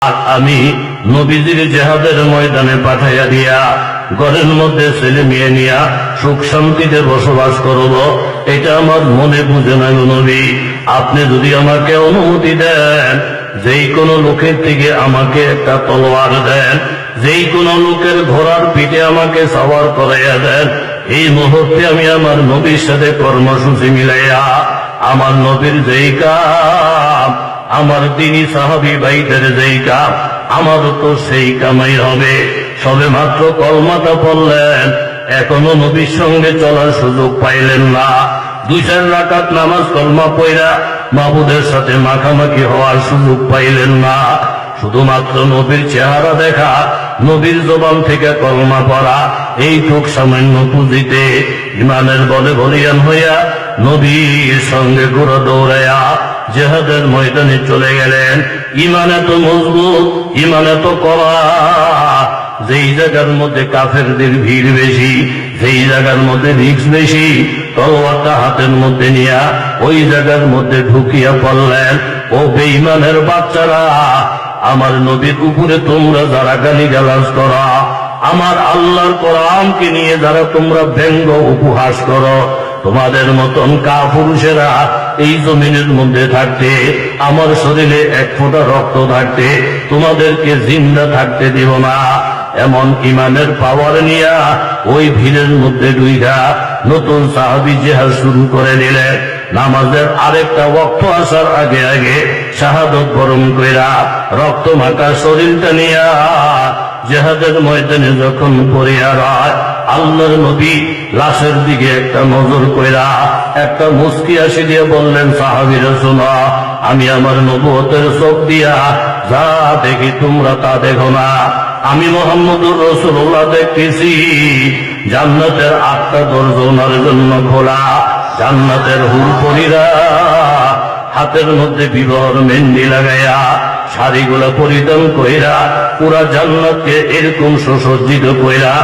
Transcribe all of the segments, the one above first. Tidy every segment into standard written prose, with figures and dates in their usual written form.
আর আমি নবীজির জিহাদের ময়দানে পাঠাইয়া দিয়া ঘরের মধ্যে ছেলে মেয়ে নিয়া সুখ শান্তিতে বসবাস করব, এটা আমার মনে বুঝে না গো নবী। আপনি যদি আমাকে অনুমতি দেন, যেই কোনো লোকের থেকে আমাকে একটা তলোয়ার দেন, যেই কোনো লোকের ঘোড়ার পিঠে আমাকে সওয়ার করাইয়া দেন, এই মুহূর্তে আমি আমার নবীর সাথে কর্মসূচি মিলাইয়া আমার নবীর যেই কাম, আমার দিনী সাহাবী ভাইদের যেই কাম, আমারও তো সেই কামাই হবে। সবে মাত্র কলমাটা পড়লেন, এখনো নবীর সঙ্গে চলার সুযোগ পাইলেন না। 2-4 রাকাত নামাজ কলমা পড়া মাবুদের সাথে মাখামাখি হওয়ার সুযোগ পাইলেন না। শুধুমাত্র নবীর চেহারা দেখা, নবীর জবান থেকে কলমা পড়া, এইটুক সামান্য পুঁজিতে ইমানের বলে বলিয়ান হইয়া নবীর সঙ্গে ঘোড়া দৌড়াইয়া জিহাদের ময়দানে চলে গেলেন। ইমান এত মজবুত, ইমান এত কড়া, যেই জায়গার মধ্যে কাফেরদের ভিড় বেশি, যেই জায়গার মধ্যে রিস্ক বেশি, তলোয়ারটা হাতের মধ্যে নিয়া ওই জায়গার মধ্যে ঢুকিয়া পড়লেন। ও বেঈমানের বাচ্চারা, আমার নবীর উপরে তোমরা যারা গালিগালাজ করা, আমার আল্লাহর কোরআনকে নিয়ে যারা তোমরা ব্যঙ্গ উপহাস করো, তোমাদের মতন কাপুরুষেরা এই জমিনের মধ্যে থাকতে, আমার শরীরে 1 ফোঁটা রক্ত থাকতে তোমাদেরকে জিন্দা থাকতে দেব না। এমন ইমানের পাওয়ার নিয়া ওই ভিড়ের মধ্যে ঢুইকা নতুন সাহাবী জিহাদ শুরু করে দিলেন। নামাজের আরেকটা ওয়াক্ত আসার আগে আগে শাহাদত বরণ কইরা রক্ত মাখা শরীরটা নিয়া জিহাদের ময়দানে যখন পড়িয়া রয়, আল্লাহর নবী লাশের দিকে একটা নজর কইরা একটা মুস্কি হাসি দিয়ে বললেন, সাহাবীরা শোনো, আমি আমার নবুয়তের চোখ দিয়া যা দেখি তোমরা তা দেখো না। আমি মুহাম্মদুর রাসূলুল্লাহ দেখতেছি জান্নাতের 8টা দরজা ওনার জন্য খোলা। জান্নাতের হুরপরীরা হাতের মধ্যে বিবাহর মেহেন্দি লাগাইয়া শাড়িগুলা পরিধান কইরা পুরা জান্নাতকে এরকম সুসজ্জিত কইরা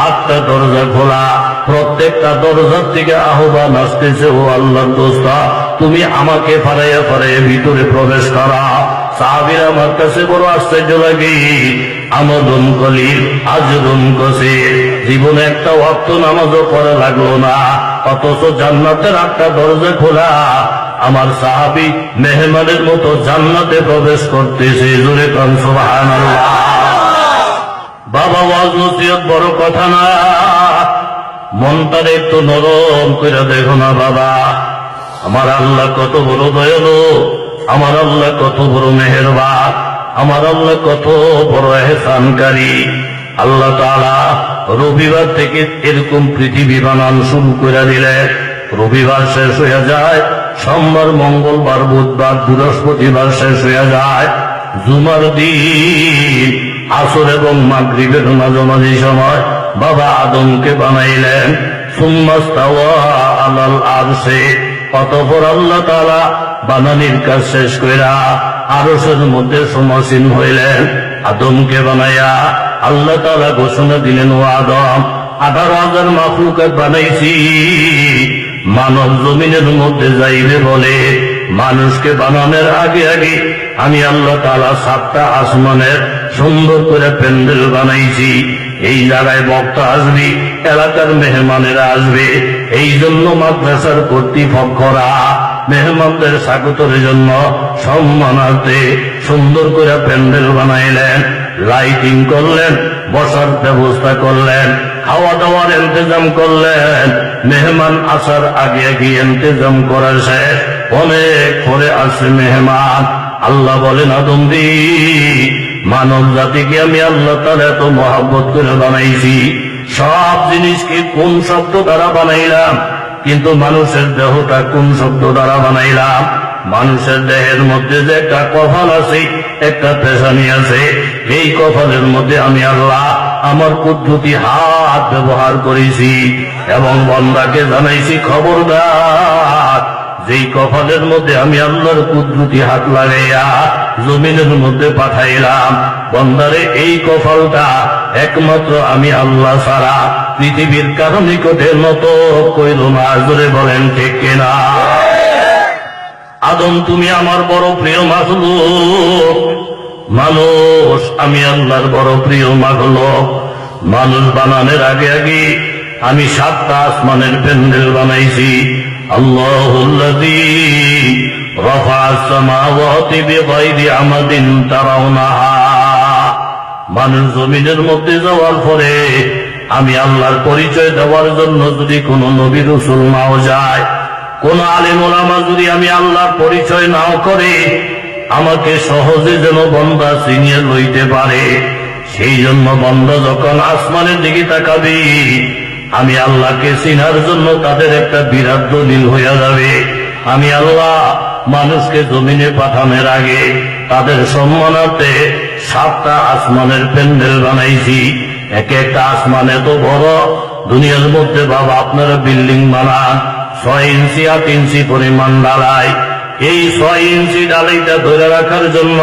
8টা দরজা খোলা। প্রত্যেকটা দরজার থেকে আহ্বান আসতেছে, ও আল্লাহর দোস্ত, তুমি আমাকে ফারাইয়া ফারাইয়া ভিতরে প্রবেশ করা। সাহাবীরা আমার কাছে বড় আশ্চর্য লাগে, আমদুন কলিল আজরুন কসির, জীবনে একটা ওয়াক্ত নামাজও পড়া লাগলো না, অথচ জান্নাতের 8টা দরজা খোলা। আমার সাহাবী মেহমানের মতো জান্নাতে প্রবেশ করতেছে। জোরে কান সুবহানাল্লাহ। বাবা, ওয়াজ নসিহত বড় কথা না, মনটারে একটু নরম করে দেখো না বাবা। আমার আল্লাহ কত বড় দয়ালু, আমার আল্লাহ কত বড় মেহেরবান, আমার আল্লাহ কত বড় এহসানকারী। আল্লাহ তাআলা রবিবার থেকে এরকম পৃথিবী বানানো শুরু করে দিলেন। রবিবার শেষ হয়ে যায়, সোমবার, মঙ্গলবার, বুধবার, বৃহস্পতিবার শেষ হয়ে যায়। জুমার দিন আসর এবং মাগরিবের মাঝামাঝি সময় বাবা আদমকে বানাইলেন। সুম্মাস্তাওয়া আলাল আরশে, অতঃপর আল্লাহ তাআলা বানানির কাজ শেষ কইরা আরশের মধ্যে সমাসীন হইলেন। আদমকে বানাইয়া আল্লাহ তাআলা ঘোষণা দিলেন, ও আদম, 18,000 মাখলুকাত বানাইছি, মানব জমিনের মধ্যে যাইবে বলে মানুষকে বানানোর আগে আগে আমি আল্লাহ তাআলা 7টা আসমানের সুন্দর করে প্যান্ডেল বানাইছি। এই জায়গায় বক্তা আসবে, এলাকার মেহমানেরা আসবে, এই জন্য মাদ্রাসার কর্তৃপক্ষরা মেহমানদের স্বাগতের জন্য সম্মানার্থে সুন্দর করে প্যান্ডেল বানাইলেন, লাইটিং করলেন, বসার ব্যবস্থা করলেন, খাওয়া দাওয়ার ইন্তজাম করলেন। মেহমান আসার আগে আগে ইন্তজাম করা শেষ, অনেক পরে আসে মেহমান। আল্লাহ বলেন, আদম রে, মানব জাতিকে আমি আল্লাহ তাআলা এত মহব্বত করে বানাইছি, সব জিনিসকে কোন শব্দ দ্বারা বানাইলাম, কিন্তু মানুষের দেহটা কোন শব্দ দ্বারা বানাইলাম? মানুষের দেহের মধ্যে যে একটা কপাল আছে, একটা পেশানি আছে, এই কপালের মধ্যে আমি আল্লাহ আমার কুদরতি হাত ব্যবহার করেছি এবং বান্দাকে জানাইছি, খবরদার, যেই কপালের মধ্যে আমি আল্লাহর কুদরতি হাত লাগাইয়া জমিনের মধ্যে পাঠাইলাম, বান্দারে এই কপালটা একমাত্র আমি আল্লাহ ছাড়া পৃথিবীর কারো নিকটের মতো কইল না। জোরে বলেন ঠিক কিনা? আদম, তুমি আমার বড় প্রিয় মাখলুক, মানুষ আমি আল্লাহর বড় প্রিয় মাখলুক। মানুষ বানানোর আগে আগে আমি 7টা আসমানের প্যান্ডেল বানাইছি। আল্লাহুল্লাযী রাফা'আস সামাওয়াতি বিগাইরি আমাদিন তারাউনাহা। মানুষ জমিনের মধ্যে যাওয়ার পরে আমি আল্লাহর পরিচয় দেওয়ার জন্য যদি কোনো নবী রাসূল নাও যায়, কোন আলেম ওলামা যদি আমি আল্লাহর পরিচয় নাও করে, আমাকে সহজে যেন বান্দা চিনিয়ে লইতে পারে। সেই জন্য বান্দা যখন আসমানের দিকে তাকাবে, আমি আল্লাহকে চিনার জন্য তাদের একটা বিরাট দলিল হইয়া যাবে। আমি আল্লাহ মানুষকে জমিনে পাঠানোর আগে তাদের সম্মানার্থে 7টা আসমানের প্যান্ডেল বানাইছি। এক একটা আসমান এত বড়, দুনিয়ার মধ্যে বাবা আপনারা বিল্ডিং বানান 6 ইঞ্চি 8 ইঞ্চি পরিমাণ ঢালাই। এই 6 ইঞ্চি ঢালাইটা ধরে রাখার জন্য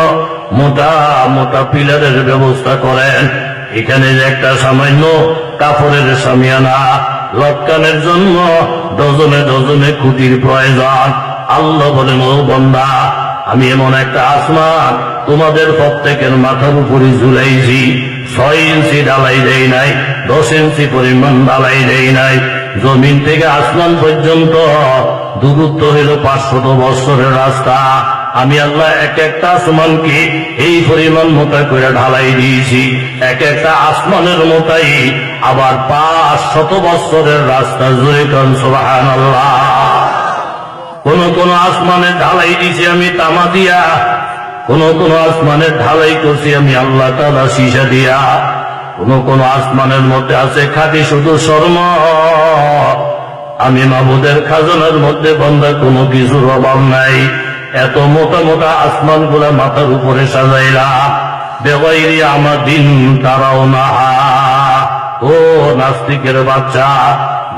মোটা মোটা পিলারের ব্যবস্থা করেন। এখানে যে একটা সামান্য কাপড়ের সামিয়ানা লটকানের জন্য ডজনে ডজনে খুঁটির প্রয়োজন। আল্লাহ বলেন, ও বান্দা, আমি এমন একটা আসমান তোমাদের প্রত্যেকের মাথার উপরে ঝুলাইছি। 6 ইঞ্চি ঢালাই দেই নাই, 10 ইঞ্চি পরিমাণ ঢালাই দেই নাই। জমিন থেকে আসমান পর্যন্ত দূরত্ব হইল 500 বছরের রাস্তা। আমি আল্লাহ এক একটা আসমানকে এই পরিমাণ মোটা করে ঢালাই দিয়েছি। এক একটা আসমানের মোটাই আবার 500 বছরের রাস্তা। জোরে কান সুবহানাল্লাহ। কোন কোন আসমানের ঢালাই দিয়েছি আমি তামা দিয়া, কোন কোন আসমানের ঢালাই করছি আমি আল্লাহ তাআলা সীসা দিয়া। কোন কোন আসমানের মধ্যে আছে খাঁটি শুধু স্বর্ণ। আমি মাবুদের খাজানার মধ্যে বান্দা কোনো কিছুর অভাব নাই। এত মোটা মোটা আসমান গুলা মাথার উপরে সাজাইলাম। বেগাইরি আমাদিন তারাউনাহা। ও নাস্তিকের বাচ্চা,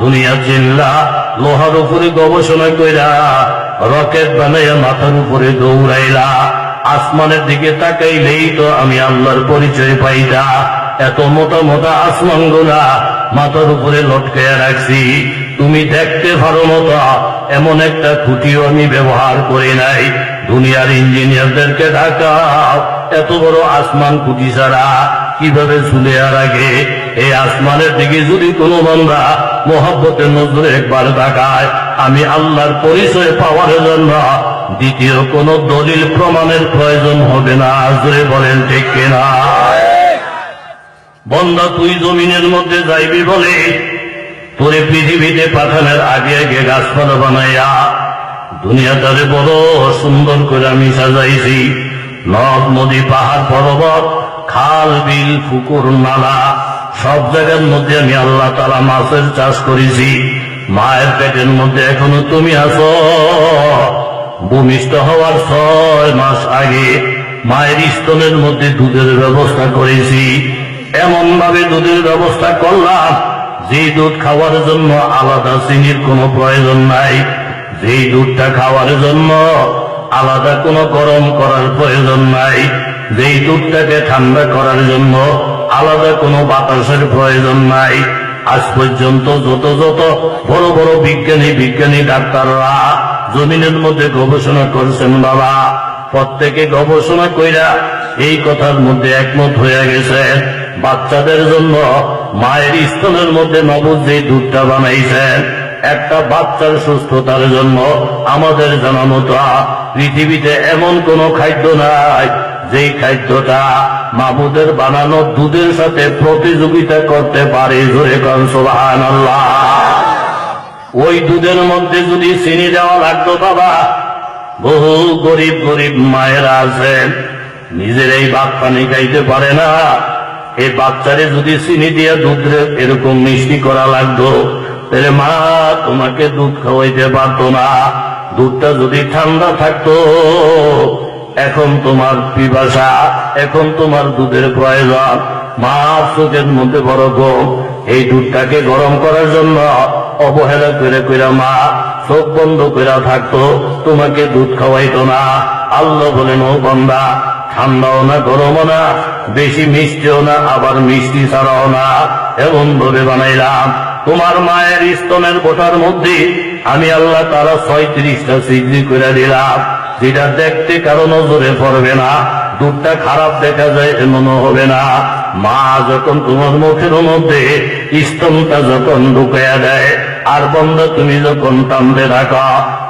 দুনিয়া চিল্লা লোহার উপরে গবেষণা কইরা রকেট বানাইয়া মাথার উপরে দৌড়াইলা। আসমানের দিকে তাকাইলেই তো আমি আল্লাহর পরিচয় পাইতা। এত মোটা মোটা আসমান গুলা মাথার উপরে লটকাইয়া রাখছি। তুমি দেখতে পারো মতো এমন একটা খুঁটিও আমি ব্যবহার করি নাই। দুনিয়ার ইঞ্জিনিয়ারদেরকে ঢাকাও এত বড় আসমান খুঁটি ছাড়া কিভাবে ঝুলে আর আগে। এই আসমানের দিকে যদি কোনো বান্দা মোহাব্বতের নজরে একবার তাকায়, আমি আল্লাহর পরিচয় পাওয়ার জন্য দ্বিতীয় কোনো দলিল প্রমাণের প্রয়োজন হবে না। জোরে বলেন ঠিক কিনা? বান্দা তুই জমিনের মধ্যে যাইবি বলে তোরে পৃথিবীতে পাঠানোর আগে আগে গাছপালা বানাইয়া দুনিয়াটারে বড় সুন্দর করে আমি সাজাইছি। নদ নদী পাহাড় পর্বত খাল বিল পুকুর নালা সব জায়গার মধ্যে আমি আল্লাহ তাআলা মাছের চাষ করেছি। মায়ের পেটের মধ্যে এখনো তুমি আছো। ভূমিষ্ঠ হওয়ার 6 মাস আগে মায়ের স্তনের মধ্যে দুধের ব্যবস্থা করেছি। এমন ভাবে দুধের ব্যবস্থা করলাম যে দুধ খাওয়ার জন্য আলাদা চিনির কোনো প্রয়োজন নাই। যেই দুধটা খাওয়ার জন্য আলাদা কোনো গরম করার প্রয়োজন নাই। যেই দুধটাকে ঠান্ডা করার জন্য আলাদা কোনো বাতাসের প্রয়োজন নাই। আজ পর্যন্ত যত যত বড় বড় বিজ্ঞানী ডাক্তাররা জমিনের মধ্যে গবেষণা করছেন বাবা, প্রত্যেকে গবেষণা কইরা এই কথার মধ্যে একমত হয়ে গেছে, বাচ্চাদের জন্য মায়ের স্তনের মধ্যে নবুদ যে দুধটা বানাইছেন, একটা বাচ্চার সুস্থতার জন্য আমাদের জানা মতো পৃথিবীতে এমন কোন খাদ্য নাই যেই খাদ্যটা মাবুদের বানানো দুধের সাথে প্রতিযোগিতা করতে পারে। জোরে কান সুবহানাল্লাহ। ওই দুধের মধ্যে যদি চিনি দেওয়া লাগতো বাবা, বহু গরিব গরিব মায়েরা আছেন নিজের এই ভাত পানি খাইতে পারে না। এই বাচ্চারে যদি চিনি দিয়ে দুধ এরকম মিষ্টি করা লাগতো, তাহলে মা তোমাকে দুধ খাওয়াইতে পারতো না। দুধটা যদি ঠান্ডা থাকতো, এখন তোমার পিপাসা, এখন তোমার দুধের প্রয়োজন, মা চোখের মধ্যে বড় ঘুম। এই দুধটাকে গরম করার জন্য অবহেলা করে কইরা মা চোখ বন্ধ করে থাকতো, তোমাকে দুধ খাওয়াইতো না। আল্লাহ বলেন, ও বান্দা, ঠান্ডাও না গরমও না, বেশি মিষ্টিও না আবার মিষ্টি ছাড়াও না, এমন ভাবে বানাইলাম তোমার মায়ের স্তনের বোটার মধ্যে আমি আল্লাহ তাআলা 36টা সিজদি করে দিলাম, যেটা দেখতে কারো নজরে পড়বে না, দুধটা খারাপ দেখা যায় এমনও হবে না। মা যখন তোমার মুখের মধ্যে স্তনটা যখন ঢুকাইয়া দেয়, আর বন্ধা তুমি যখন টানতে থাকা,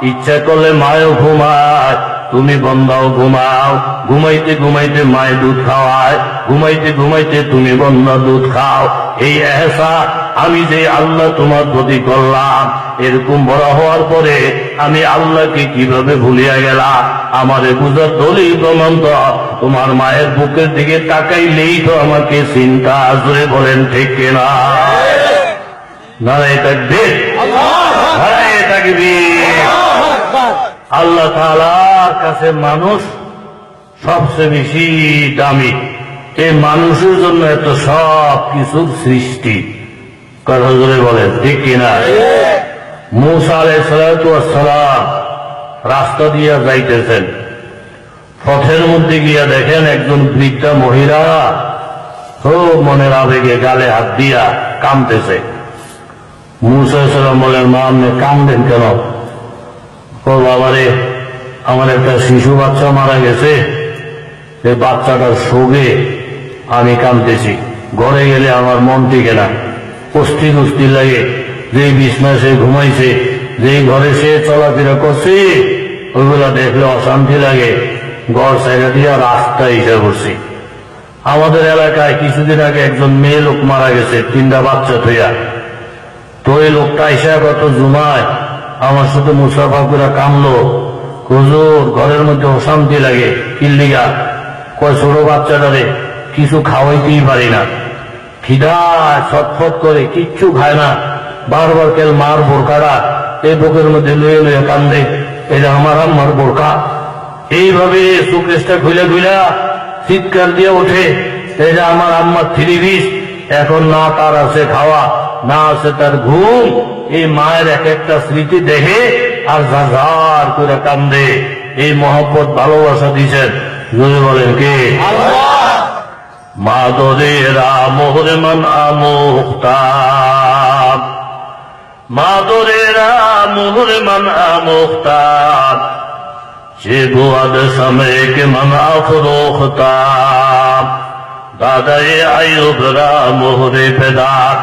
ইচ্ছা করলে মায়ও ঘুমায়, তুমি বন্ধাও ঘুমাও। ঘুমাইতে ঘুমাইতে মায়ে দুধ খাওয়ায়, ঘুমাইতে ঘুমাইতে তুমি বন্ধা দুধ খাও। এই এহসাস আমি যে আল্লাহ তোমার প্রতি করলাম, এরকম বড় হওয়ার পরে আমি আল্লাহকে কিভাবে ভুলিয়া গেলাম? আমারে বুঝার দলিল প্রমাণ তো তোমার মায়ের বুকের দিকে তাকাইলেই তো আমাকে চিন্তা আসবে। বলেন ঠিক কিনা? নারায়ে তাকবীর, নারায়ে তাকবীর। আল্লাহ তাআলার কাছে মানুষ সবচেয়ে বেশি দামি। এই মানুষের জন্য এত সব কিছুর সৃষ্টি। কথা জোরে বলেন ঠিক কিনা? মূসা আলাইহিস সালাতু ওয়াস সালাম রাস্তা দিয়া যাইতেছেন, পথের মধ্যে গিয়া দেখেন একজন বৃদ্ধা মহিলা খুব মনের আবেগে গালে হাত দিয়া কাঁদতেছে। মূসা আলাইহিস সালাম বলেন, মা আপনি কাঁদবেন কেন? ও বাবারে, আমার একটা শিশু বাচ্চা মারা গেছে, এই বাচ্চাটার শোকে আমি কাঁদতেছি। ঘরে গেলে আমার মন টিকে না, অস্থির অস্থির লাগে। যেই বিছনায় সে ঘুমাইছে, যেই ঘরে সে চলাফেরা করছে, ওইগুলা দেখলে অশান্তি লাগে। ঘর সাইডা দিয়া রাস্তা এসে করছি। আমাদের এলাকায় কিছুদিন আগে একজন মেয়ে লোক মারা গেছে, 3টা বাচ্চা থইয়া। তো এই লোকটা এসে কত জুমায় আমার সাথে মুসাফা করে কামলো। হুজুর, ঘরের মধ্যে অশান্তি লাগে। কিল্লিগা? কয় ছোট বাচ্চাটারে কিছু খাওয়াইতেই পারি না, খিদা ছটফট করে, কিচ্ছু খায় না। বারবার কেল মার বোরকাটা এই বুকের মধ্যে লুয়ে লুয়ে কান্দে, এটা আমার আম্মার বোরকা। এইভাবে সুকেশটা খুলে খুলা চিৎকার দিয়ে ওঠে, এটা আমার আম্মার 3 পিস। এখন না তার আছে খাওয়া, না আছে তার ঘুম। এই মায়ের এক একটা স্মৃতি দেখে আর ঝাঝার করে কান্দে। এই মহব্বত ভালোবাসা দিচ্ছেন, যদি বলেন কে? মাদরেরা মোহরে মান আমুখতাব, মাদরেরা মোহরে মান আমুখতাব, যে বুয়াদ সময় কে মান আফরোখতাব, দাদায়ে আয়ুবরা মোহরে পেদার,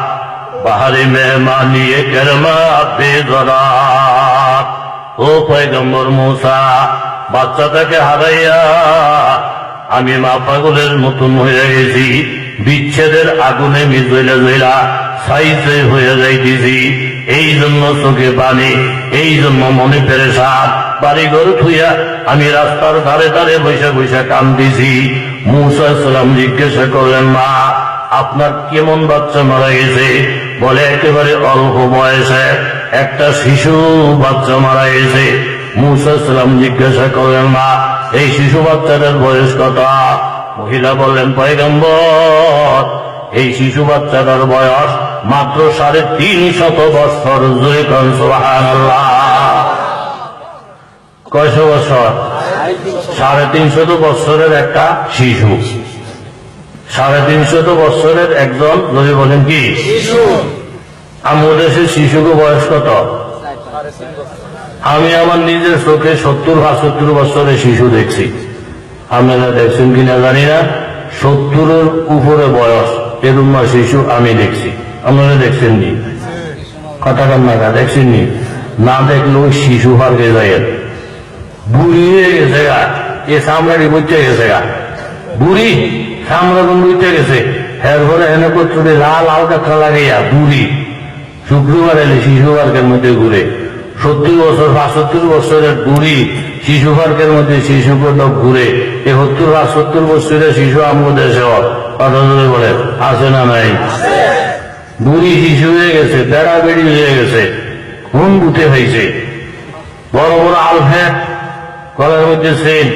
বাহারে মেহমানি করমা বেদরাত। ও পয়গম্বর মূসা, বাচ্চাটাকে হারাইয়া আমি মা পাগলের মতন হয়ে গেছি। বিচ্ছেদের আগুনে মিজইলা জইলা ছাই ছাই হয়ে যাইতেছি। এই জন্য চোখে পানি, এই জন্য মনে পেরেশান। বাড়ি ঘর থুইয়া আমি রাস্তার ধারে ধারে বৈশা বৈশা কান্দিছি। মূসা আলাইহিস সালাম জিজ্ঞাসা করলেন, মা আপনার কেমন বাচ্চা মারা গেছে? বলে একেবারে অল্প বয়সে একটা শিশু বাচ্চা মারা গেছে। মূসা আলাইহিস সালাম জিজ্ঞাসা করলেন, মা এই শিশু বাচ্চাটার বয়স কত? মহিলা বললেন, পয়গম্বর এই শিশু বাচ্চাটার বয়স মাত্র 350 বছর। জোরে কোন সুবহানাল্লাহ। কয়শো বছর? 350 বছরের একটা শিশু, 350 বছরের একজন, যদি বলেন কি শিশু। আমাদের দেশের শিশুকে বয়স কত? আমি আমার নিজের চোখে 70-75 বছরের শিশু দেখছি। আপনারা দেখছেন কিনা জানি না, 70-এর উপরে বয়স এরকম শিশু আমি দেখছি। আপনারা দেখছেন নি? কথা কান্না দেখছেন নি? না দেখলেও শিশু হারকে যায়, বুড়ি হয়ে গেছে গা, এ সামরাটি বুঝতে গেছে গা, বুড়ি সামরা কোন বুঝতে গেছে। এরপরে এনে করতে লাল আলকা লাগাইয়া বুড়ি শুক্রবার এলে শিশু পার্কের মধ্যে ঘুরে। 70 বছর 75 বছরের বুড়ি শিশু পার্কের মধ্যে শিশু পদক ঘুরে। এই 70-75 বছরের শিশু আমাদের দেশে কথা বলে আছে না নাই? বুড়ি শিশু হয়ে গেছে, বেড়া বেড়ি হয়ে গেছে, ঘুম বুতে হয়েছে, বড় বড় আলফেট গলার মধ্যে সেন।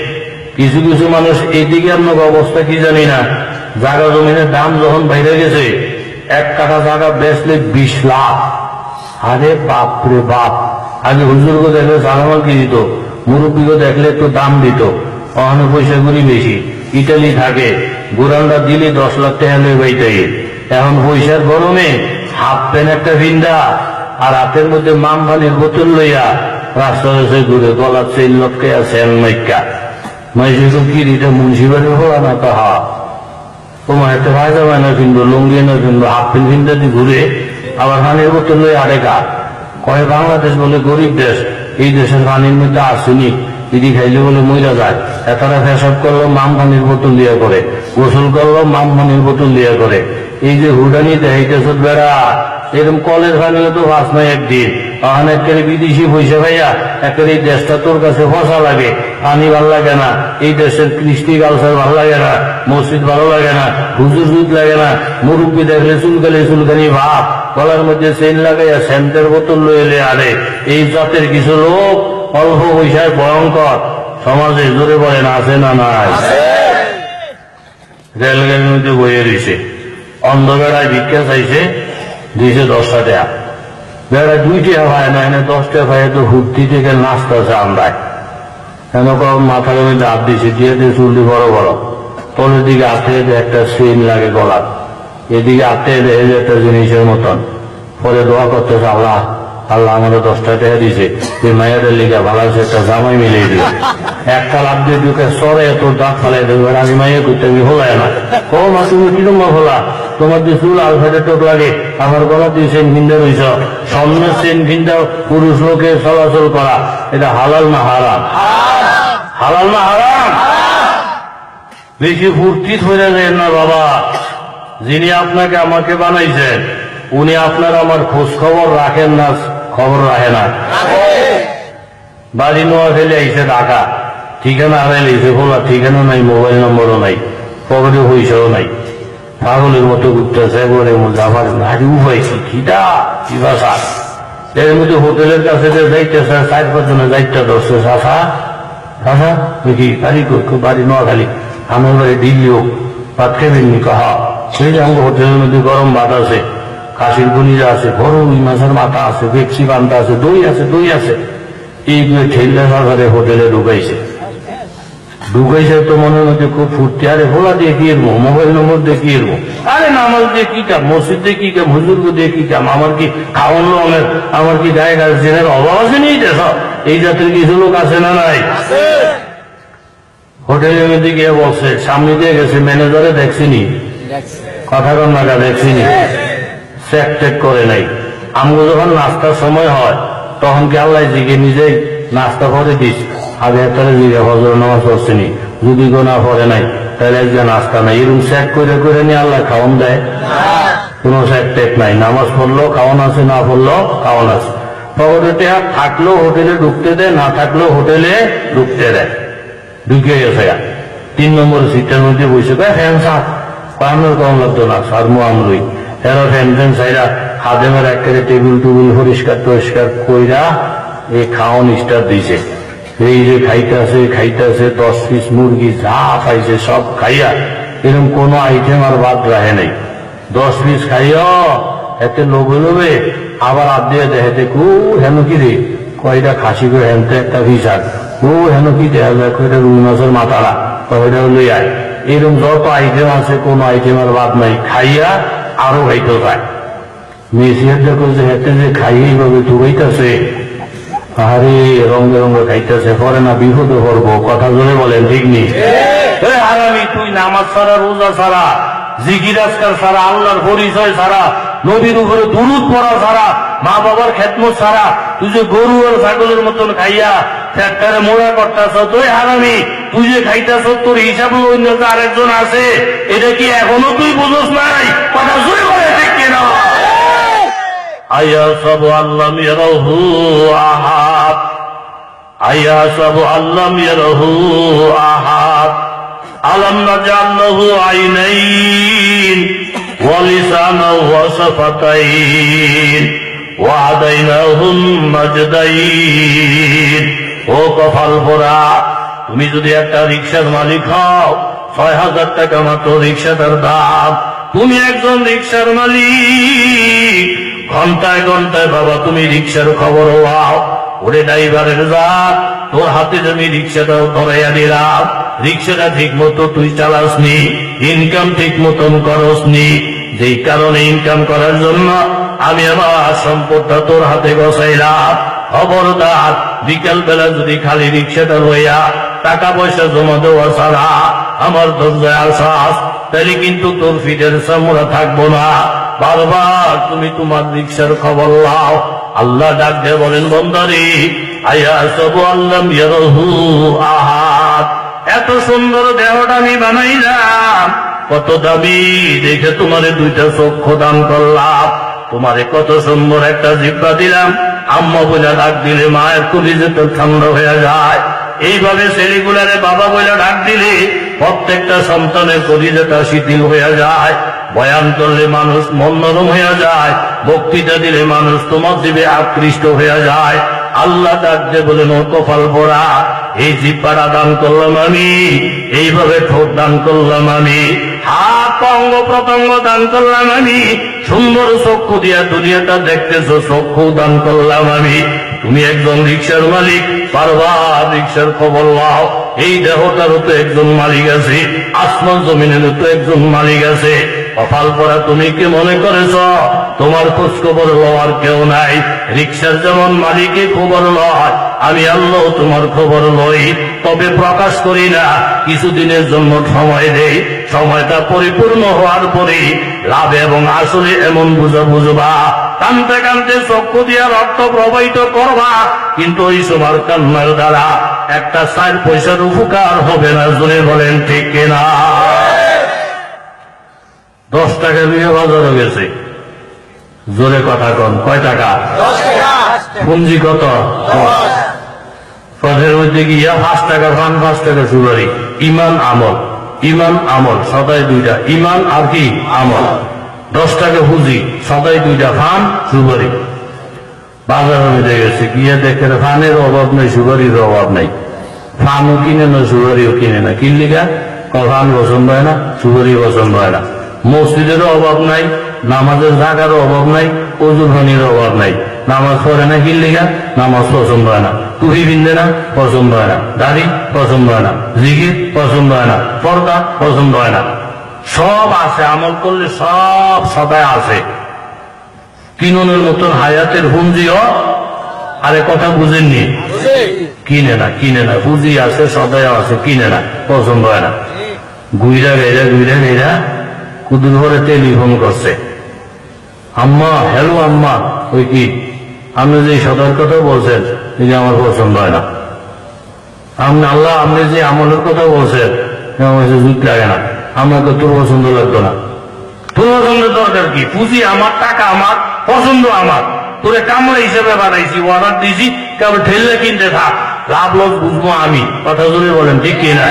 কিছু কিছু মানুষ এইদিকে আপনার অবস্থা কি জানি না, জায়গা জমিনের দাম যখন বাইরে গেছে, 1 কাঠা জায়গা বেচলে 20 লাখ। আরে বাপ রে বাপ! আগে হুজুরকে দেখলে সালামাল কি দিত, মুরব্বীকে দেখলে একটু দাম দিত। ওখানে পয়সা গুলি বেশি, ইটালি থাকে, গুরানটা দিলে 10 লাখ টাকা লয়ে বাইতে। এখন পয়সার গরমে হাফ প্যান্ট একটা ভিন্দা আর হাতের মধ্যে মামফানির বোতল লইয়া রাস্তা ঘুরে, গলার চেইন লটকে আছে মাইকা। মাইসে তো কি এটা মুন্সিবাড়ি হওয়া না কাহা তোমার একটা পায়জামা না কিনবো লুঙ্গি না কিনবো হাফ প্যান্ট কিনতে দিয়ে ঘুরে আবার পানির বোতল লয়ে আরেকা কয় বাংলাদেশ বলে গরিব দেশ এই দেশের পানির মধ্যে আর্সেনিক দিদি খাইলে বলে মইরা যায় এতারা ফেসব করলো মাম পানির বোতল দিয়ে করে গোসল করলো মাম পানির বোতল দিয়ে করে এই যে হুডানি দেখাইতেছ বেড়া এরকম কলের পানিও তো ফাঁস নাই একদিন তখন একেবারে বিদেশি পয়সা ভাইয়া একেবারে এই দেশটা তোর কাছে ফসা লাগে পানি ভাল লাগে না এই দেশের কৃষ্টি কালচার ভালো লাগে না মসজিদ ভালো লাগে না হুজুর দুধ লাগে না মুরব্বী দেখলে চুলকানি ভাব গলার মধ্যে চেন লাগাইয়া সেন্টের বোতল লইলে আরে এই জাতের কিছু লোক অল্প পয়সায় ভয়ঙ্কর সমাজে জোরে বলেন আছে না নাই রেলগাড়ির মধ্যে বইয়ে রয়েছে অন্ধ বেড়ায় ভিক্ষা চাইছে দিয়েছে 10 টাকা বেড়া 2 টাকা পায় না এনে 10 টাকা পায় তো হুর্তি থেকে নাচতেছে আমরায় কেন মাথার মধ্যে হাত দিয়েছে দিয়ে দিয়ে চুলটি বড় বড় তলের দিকে হাতে একটা চেইন লাগে গলার এদিকে হাতে দেখে যে একটা জিনিসের মতন পরে দোয়া করতেছে আল্লাহ আল্লাহ আমাদের 10 টাকা দিয়েছে এই মায়েদের লিগে ভালো আছে একটা জামাই মিলিয়ে দিল একটা লাভ দিয়ে ঢুকে সরে এত দাঁত ফালাই দেবে আমি মাইয়ে করতে আমি হলাই না ও মা তুমি কিরম হলা তোমার দিয়ে চুল আলফাইডের টোক লাগে আমার গলা দিয়ে চেন ভিন্দা রয়েছ সামনের চেন ভিন্দা পুরুষ লোকে চলাচল করা এটা হালাল না হারাম হালাল না হারাম বেশি ফুর্তি হয়ে যায় না বাবা যিনি আপনাকে আমাকে বানাইছেন উনি আপনার আমার খোঁজ খবর রাখেন না খবর রাখে না বাড়ি নোয়া ফেলে আইসে ঢাকা ঠিকানা হারাইছে খোলা ঠিকানা নাই মোবাইল নম্বরও নাই পকেটে পয়সাও নাই পাগলের মতো ঘুরতেছে একবারে যাবার গাড়ি উপাইছি খিদা কি ভাষা এর মধ্যে হোটেলের কাছে যে যাইতেছে 4-5 জনে যাইতে ধরছে চাষা চাষা দেখি গাড়ি বাড়ি নোয়াখালী আমার বাড়ি দিল্লিও ভাত খেবেননি কাহা সেই যে আমার হোটেলের মধ্যে গরম ভাত আছে কাশির গুলিরা আছে বড় মাছের মাথা আছে বেপসি পান্তা আছে দই আছে এইগুলো ঠেললে সরকারে হোটেলে ঢুকাইছে তো মনের মধ্যে খুব ফুর্তি আরে ভোলা দিয়ে কি এরবো মোবাইল নম্বর দিয়ে কি এরবো আরে নামাজ দিয়ে কি কাম মসজিদ দিয়ে কি কাম হুজুর্গ দিয়ে কি কাম আমার কি খাওয়ান লোকের আমার কি গায়ে গার্জেনের অভাব আছে নেই দেশ এই জাতের কিছু লোক আছে না নাই হোটেলের মধ্যে গিয়ে বলছে সামনে দিয়ে গেছে ম্যানেজারে দেখছিনি কথা কন নাকা দেখছিনি চেক টেক করে নাই আমগো যখন নাস্তার সময় হয় তখন কি আল্লাহ জিগে নিজেই নাস্তা করে দিস আগে একটা জিগে হজর নামাজ পড়ছেনি যদি গোনা পড়ে নাই তাহলে একজন নাস্তা নাই এরকম চেক করে নিয়ে আল্লাহ খাওয়ান দেয় কোন চেক টেক নাই নামাজ পড়লো খাওয়ান আছে না পড়লো খাওয়ান আছে পকেটে থাকলেও হোটেলে ঢুকতে দেয় না থাকলেও হোটেলে ঢুকতে দেয় ঢুকে গেছে 3 নম্বর সিটের মধ্যে বসে ফ্যান সাত পানোর কম লাগতো না সারমো আমরুই এরা ফ্যান চাইরা খাদেমের একেবারে টেবিল টুবিল পরিষ্কার কইরা এই খাওয়ান স্টার দিছে এই যে খাইতেছে 10 পিস মুরগি যা খাইছে সব খাইয়া এরকম কোন আইটেম আর বাদ রাখে নাই 10 পিস খাইয়া এতে লোভে আবার আদ দিয়ে দেখে কু হেন কি রে কয়টা খাসি করে হেনতে একটা ভিসার ও হেন কি দেখা যায় কয়টা রুই মাছের মাথারা কয়টা লই আয় এরকম যত আইটেম আছে কোন আইটেম আর বাদ নাই খাইয়া আরো খাইতে যায় মেসিয়ার দেখো যে হেঁটে যে খাইয়ে এইভাবে ঢুকাইতেছে আরে রঙে খাইতেছে পরে না বিপদে পড়বো কথা জোরে বলেন ঠিক নেই আরামি তুই নামাজ ছাড়া রোজা ছাড়া জিকির আজকার ছাড়া আল্লাহর পরিচয় ছাড়া নবীর উপরে দুরূদ পড়া ছাড়া মা বাবার খেদমত ছাড়া তুই যে গরু আর ছাগলের মতন খাইয়া ফ্যাক্টরে মোড়া করতেছ তুই হারামি তুই যে খাইতেছ তোর হিসাব অন্য আরেকজন আছে এটা কি এখনো তুই বুঝোস নাই কথা জোরে বলে ঠিক কিনা আয়াসাবু আল্লাম ইয়ারাহু আহাদ আয়াসাবু আল্লাম ইয়ারাহু আহাদ আলাম নাজআল লাহু আইনাইন ওয়া লিসানান ওয়া শাফাতাইন ওয়া হাদাইনাহুম নাজদাইন ও কপাল পোড়া তুমি যদি একটা রিকশার মালিক হও ৬,০০০ টাকা মাত্র রিকশাটার দাম তুমি একজন রিকশার মালিক ঘন্টায় বাবা তুমি রিকশার খবর হও ওরে ড্রাইভারের জাত তোর হাতে আমি রিকশাটাও ধরাইয়া দিলাম রিকশাটা ঠিক মতো তুই চালাসনি ইনকাম ঠিক মতন করসনি যেই কারণে ইনকাম করার জন্য আমি আমার সম্পদটা তোর হাতে বসাইলাম খবরদার বিকেল বেলা যদি খালি রিকশাটা লইয়া টাকা পয়সা জমা দেওয়া ছাড়া আমার দরজায় আসাস, তাহলে কিন্তু তোর ফিটের চামড়া থাকবো না। বারবার তুমি তোমার রিক্সার খবর লাও। আল্লাহ ডাক দিয়ে বলেন, বন্দারি আয়া সব আল্লাহ ইয়ারহু আহাদ, এত সুন্দর দেহটা আমি বানাইলাম, কত দামি দেখে তোমারে দুইটা চক্ষু দান করলাম, তোমারে কত সুন্দর একটা জিহ্বা দিলাম, আম্মা বলে ডাক দিলে মায়ের কলিজাটা ঠান্ডা হয়ে যায়। এইভাবে ছেলেগুলারে বাবা বলে ডাক দিলে প্রত্যেকটা সন্তানের কলিজাটা শিথিল হয়ে যায়। বয়ান করলে মানুষ মন নরম হয়ে যায়, বক্তৃতা দিলে মানুষ তোমার দিবে আকৃষ্ট হয়ে যায়। আল্লাহ ডাক দিয়ে বলেন, ও কপাল পোড়া, এই জিহ্বাটা দান করলাম আমি, এইভাবে ঠোঁট দান করলাম আমি, হাত অঙ্গ প্রত্যঙ্গ দান করলাম আমি, সুন্দর চক্ষু দিয়া দুনিয়াটা দেখতেছো, চক্ষু দান করলাম আমি। তুমি একজন রিক্সার মালিক, বারবার রিক্সার খবর লাও। এই দেহটারও তো একজন মালিক আছে, আসমান জমিনেরও তো একজন মালিক আছে। কপাল পরা তুমি কি মনে করেছ তোমার খোঁজ খবর লওয়ার কেউ নাই? রিক্সার যেমন মালিকে খবর লয়, আমি আল্লাহ তোমার খবর লই, তবে প্রকাশ করি না, কিছুদিনের জন্য সময় দেই। সময়টা পরিপূর্ণ হওয়ার পরে লাভ এবং আসলে এমন বুঝবা, কানতে কানতে চক্ষু দিয়া রক্ত প্রবাহিত করবা, কিন্তু ওই সময় কান্নার দ্বারা একটা 4 পয়সার উপকার হবে না। জোরে বলেন ঠিক কিনা? 10 টাকা দিয়ে বাজারে গেছে, জোরে কথা কন, কয় টাকা? 10 টাকা। পুঞ্জি কত? পথের মধ্যে গিয়া 5 টাকা ফান, 5 টাকা সুপারি। ইমান আমল, ইমান আমল সদাই দুইটা, ইমান আর কি আমল। 10 টাকা পুঁজি, সদাই দুইটা ফান সুপারি। বাজারের মধ্যে গেছে, গিয়ে দেখে ফানের অভাব নেই, সুপারির অভাব নাই। ফানও কিনে না, সুপারিও কিনে না। কিনলি গা? ফান পছন্দ হয় না, সুপারি পছন্দ হয় না। মসজিদেরও অভাব নাই, নামাজের জায়গারও অভাব নাই, ওজুর পানির অভাব নাই। নামাজ পড়ে না, কিল্লিগা নামাজ পছন্দ হয় না, টুপি পিনলে না পছন্দ হয় না, দাড়ি পছন্দ হয় না, জিকির পছন্দ হয় না, পর্দা পছন্দ হয় না। সব আছে, আমল করলে সব সদায় আছে। কিনুনের মতন হায়াতের পুঞ্জিও, আরে কথা বুঝেননি? কিনে না, কিনে না, পুঁজি আছে, সদায় আছে, কিনে না, পছন্দ হয় না। গুইরা গেরা কুদুর ঘরে টেলিফোন করছে, আম্মা, হ্যালো আম্মা। ওই কি আপনি যে সদার কথা বলছেন, এই যে আমার পছন্দ হয় না। আপনি আল্লাহ, আপনি যে আমলের কথা বলছেন, আমার জুত লাগে না, আমাকে তোর পছন্দ লাগতো না। তোর পছন্দের দরকার কি? পুঁজি আমার, টাকা আমার, পছন্দ আমার, তোরে কামড়া হিসেবে বানাইছি, অর্ডার দিয়েছি, কেবল ঠেললে কিনতে থাক, লাভ লস বুঝবো আমি। কথা জোরে বলেন ঠিক কিনা?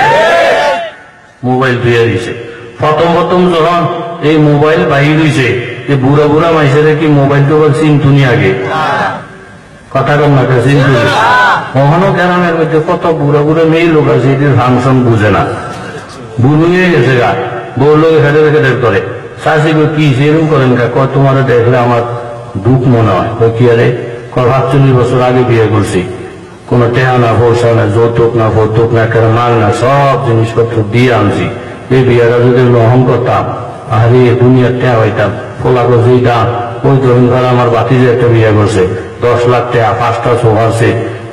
মোবাইল ধুয়ে দিছে। প্রথম যখন এই মোবাইল বাহির হয়েছে, যে বুড়া বুড়া মাইসের কি মোবাইল টোবাইল চিন্তুনি আগে? কথা কম না, চিন্তুনি। কখনো গ্রামের মধ্যে কত বুড়া বুড়া মেয়ে লোক আছে, এটির ফাংশন বুঝে না, বুড়ো হয়ে গেছে গা, বউ লোক হেঁটে হেঁটে করে। শাশি কি সেরকম করেন কা? কয় তোমার দেখলে আমার দুঃখ মনে হয়। কি আরে 45 বছর আগে বিয়ে করছি, কোন টেহা না, পয়সা না, যৌতুক না, ভৌতুক না, কেন মাল না, সব জিনিসপত্র দিয়ে আনছি। এই বিয়েটা যদি গ্রহণ করতাম, আরে দুনিয়ার টেহা হইতাম। ফোলা করছে এই দাম, ওই ধরুন ঘর আমার বাতিজে একটা বিয়ে করছে, 10 লাখ টাকা, 5টা সোফা আছে,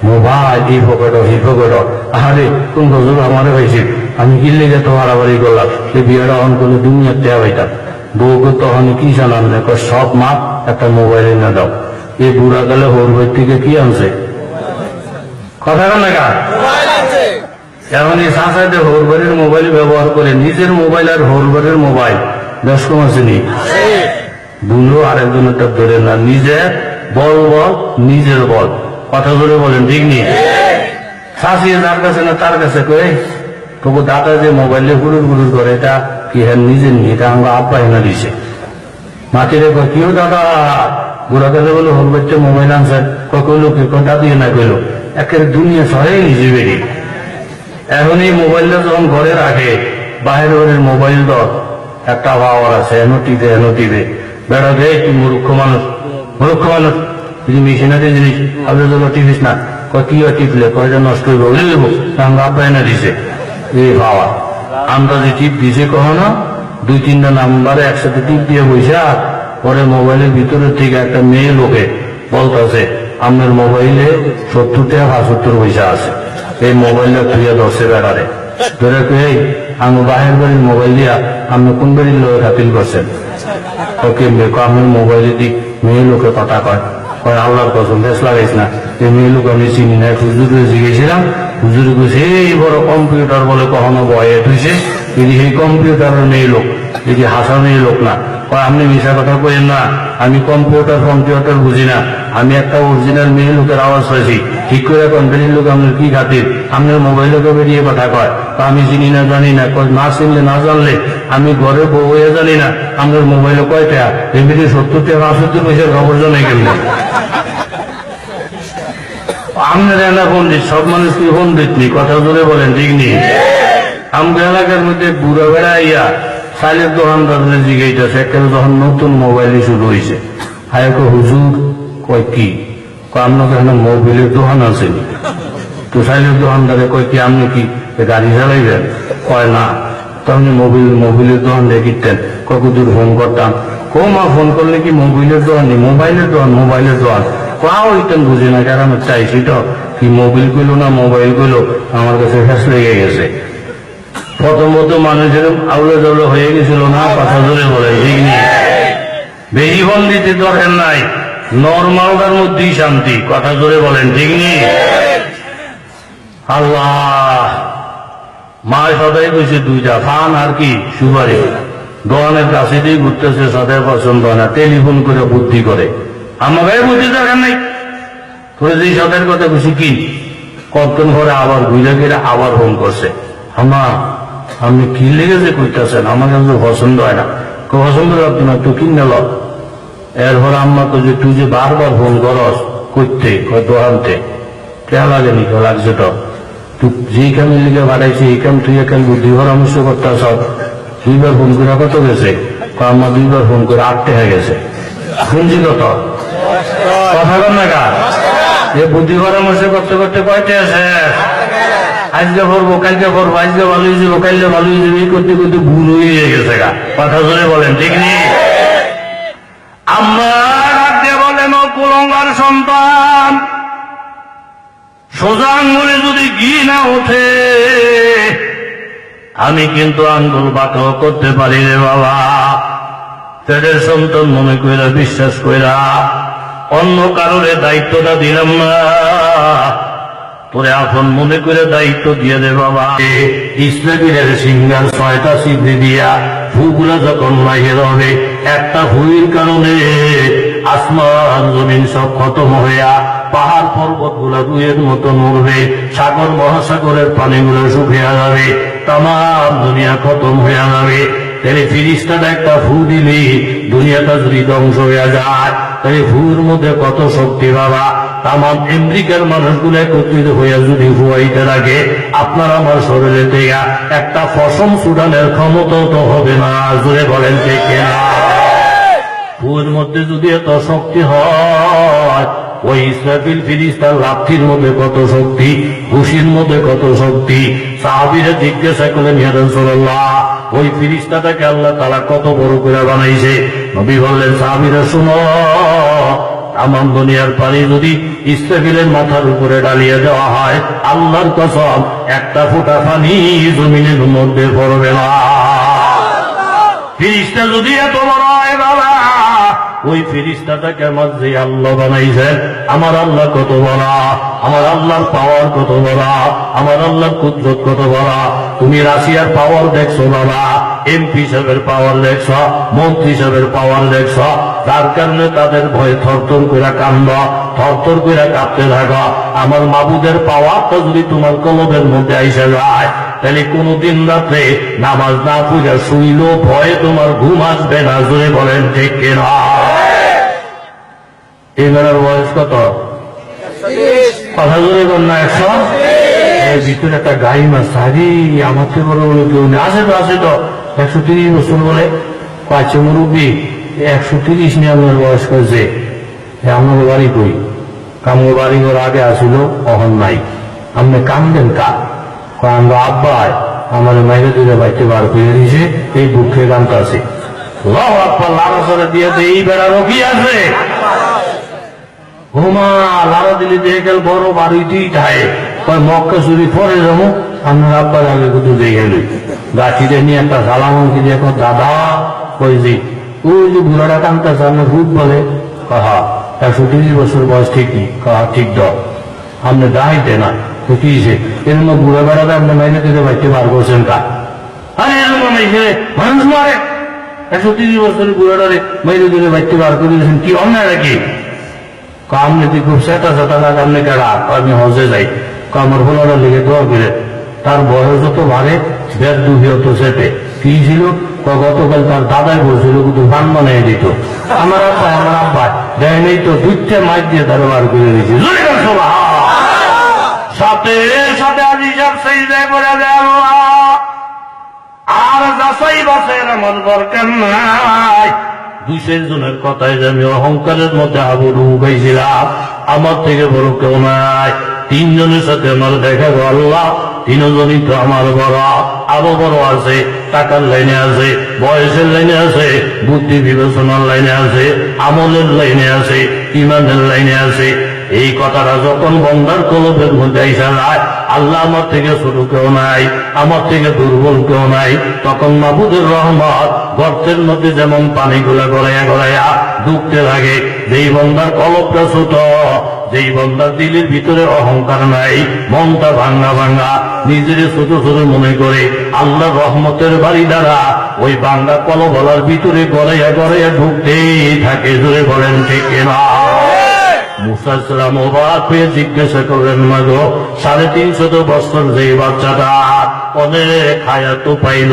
মোবাইল, এই পকেট এই পকেট। আরে কোন বছর আমারে হয়েছে, আমি কিনলে যে তো হারাবাড়ি করলাম, এই বিয়েটা অন করলে দুনিয়ার টেহা হইতাম। বউকে তখন কি জানান, সব মাপ একটা মোবাইল এনে দাও। এই বুড়া কালে হোর বই থেকে কি আনছে? কথা না কা? এখন এই সাঁচাইতে হোরবারের মোবাইল ব্যবহার করে, নিজের মোবাইল আর হোরবারের মোবাইল বেশ কম আছে নি? বুঝলো আরেকজনেরটা ধরে না, নিজের বল, নিজের বল। কথা বলে বলেন ঠিক নেই? শাসিয়ে যার কাছে না তার কাছে কয়ে, তবু দাদা যে মোবাইলে গুড়ুর করে, এটা কি হ্যাঁ নিজের নি? এটা আমরা আব্বা এনে দিছে। মাটিরে কয়, কেউ দাদা বুড়া কালে বলে হোর বাচ্চা মোবাইল আনছেন, কইলো কি কথা দিয়ে না কইলো, একের দুনিয়া সহে নিজে বেরিয়ে। এখন এই মোবাইলটা যখন ঘরে রাখে, বাহির ঘরের মোবাইল তো একটা পাওয়ার আছে, এনটিভে বেড়া দেয়। তুই মূর্খ মানুষ, তুই মেশিনারি জিনিস, আপনি তো টিপিস না। কি টিপলে কয়টা নষ্ট হইব, বুঝে দেবো, আমরা আব্বা এনে দিছে এই পাওয়া। আমরা যে টিপ দিছে কখনো 2-3টা নাম্বারে একসাথে টিপ দিয়ে বইসা, পরে মোবাইলের ভিতরের থেকে একটা মেয়ে লোকে বলতেছে, আপনার মোবাইলে 70 টাকা 75 পয়সা আছে। এই মোবাইলটা তুইয়া ধরছে বেড়ারে ধরে এই আমি বাহির বাড়ির মোবাইল দিয়া আপনি কোন বাড়ির লোক হাতিল করছেন ওকে আমি মোবাইলে দিক মেয়ে লোকে কথা কয় কয় আল্লাহর কসম বেশ লাগাইছ না এই মেয়ে লোক আমি চিনি না হুজুরে জিজ্ঞেছিলাম হুজুরে কইছে এই বড় কম্পিউটার বলে কখনো বয়ে তুইছে যদি এই কম্পিউটারের মেয়ে লোক যদি হাসা মেয়ে লোক না কয় আপনি মিশা কথা কইেন না আমি কম্পিউটার বুঝি না আমি একটা অরিজিনাল মেয়ে লোকের আওয়াজ পাইছি ঠিক করে কোম্পানির লোক আপনার কি খাতির আপনার মোবাইলকে বেরিয়ে কথা কয় আমি চিনি না জানি না না চিনলে না জানলে আমি ঘরে বউ হয়ে জানি না আপনার মোবাইলে কয়টা এমনি 70 টাকা 65 পয়সার খবর জানাই কেমন আপনার এলা পন্ডিত সব মানুষ কি পন্ডিত নি কথা জোরে বলেন ঠিক নেই আমাদের এলাকার মধ্যে বুড়া বেড়াইয়া সাইলের দোকানদারদের জিগাইতেছে একটা যখন নতুন মোবাইল শুরু হয়েছে হায়ক হুজুর কয় কি আপনার এখানে মোবাইলের দোকান আছে তো সাইলের দোকানদারে কয় কি আপনি কি গাড়ি চালাইবেন কয় না তো আপনি মোবাইলের দোকান দেখিতেন কতদূর ফোন করতাম মা ফোন করলে কি মোবাইলের দোকান নেই মোবাইলের দোকান কোয়া ওইতেন বুঝি না কারণ চাইছি তো কি মোবাইল কইলো না মোবাইল কইলো আমার কাছে ফ্যাস লেগে গেছে প্রথমত মানুষের আউলে জলে হয়ে গেছিল না কথা জোরে বলে ঠিক নেই বেশি ফোন দিতে দরকার নাই নর্মালটার মধ্যেই শান্তি কথা জোরে বলেন ঠিক নেই আল্লাহ মা সদাই কইছে দুইটা ফান আর কি সুপারি দোকানের কাছে দিয়ে ঘুরতেছে সদাই পছন্দ হয় না টেলিফোন করে বুদ্ধি করে আমাকে বুদ্ধি দরকার নাই তোর যে সদাইয়ের কথা কইছি কি কতক্ষণ পরে আবার ঘুরে গিয়ে আবার ফোন করছে আমা আপনি কি লেগেছে কইতেছেন আমার কাছে পছন্দ হয় না পছন্দ লাগতো না তুই কিনে ল এরপর আম্মা তো যে তুই যে বারবার ফোন করস করতে দোকানতে কে লাগেনি তো লাগছে তো তুই যেই কামের লিগে বাড়াইছি এই কাম তুই এখানে বুদ্ধি পরামর্শ করতেছ 2 বার ফোন করে কত গেছে আম্মা 2 বার ফোন করে 8 টাকা গেছে শুনছি কত কথা কর না গা এ বুদ্ধি পরামর্শ করতে করতে কয়টা আছে আজকে ভরবো কালকে ভরবো আজকে ভালো হয়ে যাবো কালকে ভালো হয়ে যাবে এই করতে করতে ভুল হয়ে গেছে গা কথা ধরে বলেন ঠিক নেই আমার আগে বলেন ও কুলঙ্গার সন্তান সোজা আঙ্গুলে যদি ঘি না ওঠে আমি কিন্তু আঙ্গুল বাঁকাও করতে পারি রে বাবা পেটের সন্তান মনে কইরা বিশ্বাস কইরা অন্য কারোরে দায়িত্বটা দিলাম না তোরে আপন মনে করে দায়িত্ব দিয়ে দে বাবা ইসলামের সিঙ্গার 6টা সিদ্ধি দিয়া ফুগুলা যখন বাহির হবে একটা ফুয়ের কারণে আসমান জমিন সব খতম হইয়া পাহাড় পর্বত গুলা রুয়ের মতো নড়বে সাগর মহাসাগরের পানিগুলো শুকিয়ে যাবে তাম দুনিয়া খতম হইয়া যাবে তাহলে ফিরিস্তাটা একটা ফু দিলি দুনিয়াটা যদি ধ্বংস হইয়া যায় তাহলে ফুর মধ্যে কত শক্তি বাবা তাম আমেরিকার মানুষগুলো একত্রিত হইয়া যদি হুয়াইতে লাগে আপনার আমার শরীরে থেকে একটা ফসম সুডানের ক্ষমতা তো হবে না জোরে বলেন ঠিক না ফুর মধ্যে যদি এত শক্তি হয় ওই ইসরাফিল ফিরিস্তার লাঠির মধ্যে কত শক্তি ঘুষির মধ্যে কত শক্তি সাহাবীরা জিজ্ঞাসা করলেন ইয়া রাসূলুল্লাহ ওই ফিরিস্তাটাকে আল্লাহ তাআলা কত বড় করে বানাইছে নবী বললেন সাহাবীরা শুনো তামাম দুনিয়ার পানি যদি ইসরাফিলের মাথার উপরে ডালিয়ে দেওয়া হয় আল্লাহর কসম একটা ফোঁটা পানি জমিনের মধ্যে পড়বে না ফিরিস্তা যদি এত বড় হয় বাবা ওই ফিরিস্তাটাকে আমার যে আল্লাহ বানাইছেন আমার আল্লাহ কত বড় আমার আল্লাহর পাওয়ার কত বড় আমার আল্লাহর কুদরত কত বড় তুমি রাশিয়ার পাওয়ার দেখছো বাবা এমপি সাহেবের পাওয়ার দেখছ মন্ত্রী সাহেবের পাওয়ার দেখছ তার কারণে তাদের ভয়ে থরথর করে কান্দ থরথর করে কাঁপতে থাকো আমার মাবুদের পাওয়ারটা যদি তোমার কলবের মধ্যে আইসা যায় তাহলে কোনদিন রাত্রে নামাজ না পূজা শুইল ভয়ে তোমার ঘুম আসবে না জোরে বলেন ঠিক কিনা এই বেলার বয়স কত কথা জোরে বল না 100 এর ভিতরে একটা গাই মাছ সারি আমার থেকে বড় বলে কেউ নেই আছে তো 130 বছর বলে পাঁচে মুরব্বী 130 নিয়ে আমার বয়স করেছে আমার বাড়ি কই কামড় বাড়ি ওর আগে আসিল অহন নাই আপনি কামদেন কা আমরা আব্বাই আমার মাইরে দিলে বাইতে বার করে দিয়েছে এই বুকে গানটা আছে লাড়া দিয়ে এই বেড়ারও কি আছে ঘুমা লাড়া দিলে দেখে গেল বড় বাড়িতেই থাকে মক্কা চুরি পরে যাবো, আপনার আব্বার আগে কিন্তু দেখে লই। গাছিতে নিয়ে একটা সালামকে দিয়ে এখন দাদা কই যে ওই যে বুড়াটা কামতেছে আপনার ভূত বলে, কাহা 130 বছর বয়স ঠিক নেই, কাহা ঠিক দ আপনি দাঁড়াইতে না তো কি এরকম বুড়া বেড়াতে আপনি মাইনে দিতে পারতে বার করছেন কা? আরে এরকম মানুষ মারে 130 বছরের বুড়াটারে মাইনে দিতে পারতে বার করে দিয়েছেন, কি অন্যায় নাকি? কাম নীতি খুব সেটা সেটা লাগে আপনি কেডা? আমি হজে যাই, আমার ফোলাটা লেগে দোয়া করে তার বয়স যত বাড়ে বেদ দুঃখী হতো সেটে কি ছিল গতকাল তার দাদাই বলছিল কিন্তু গান বানিয়ে দিত। আমার আব্বা দেয় নেই তো দুইটা মাইক দিয়ে তারা বার করে দিয়েছে। সাথে সাথে আজি সব সেই করে দেয় আর যাচাই বাসের আমার দরকার নাই। 200 জনের কথায় যে আমি অহংকারের মধ্যে আবরু গাইছিলাম, আমার থেকে বড় কেউ নাই। 3 জনের সাথে আমার দেখা গো আল্লাহ, 3 জনই তো আমার বড়। আরো বড় আছে, টাকার লাইনে আছে, বয়সের লাইনে আছে, বুদ্ধি বিবেচনার লাইনে আছে, আমলের লাইনে আছে, ইমানের লাইনে আছে। এই কথাটা যখন বন্দার কলবের মধ্যে আইসা যায়, আল্লাহ আমার থেকে ছোট কেউ নাই, আমার থেকে দুর্বল কেউ নাই, তখন মাহবুদের রহমত গর্তের মধ্যে যেমন পানিগুলা গড়াইয়া গড়াইয়া ডুবতে লাগে। যেই বন্দার কলবটা ছোট, যেই বন্দার দিলের ভিতরে অহংকার নাই, মনটা ভাঙ্গা ভাঙ্গা, নিজের ছোট ছোট মনে করে আল্লাহ রহমতের বাড়ি দ্বারা ওই বাঙ্গা কলবলার ভিতরে গড়াইয়া গড়াইয়া ঢুকতেই থাকে। জোরে বলেন ঠিক না? মুসা সালাম অবাক হয়ে জিজ্ঞাসা করলেন, মাগো 350 বছর যে বাচ্চাটা অনেক হায়াত পাইল,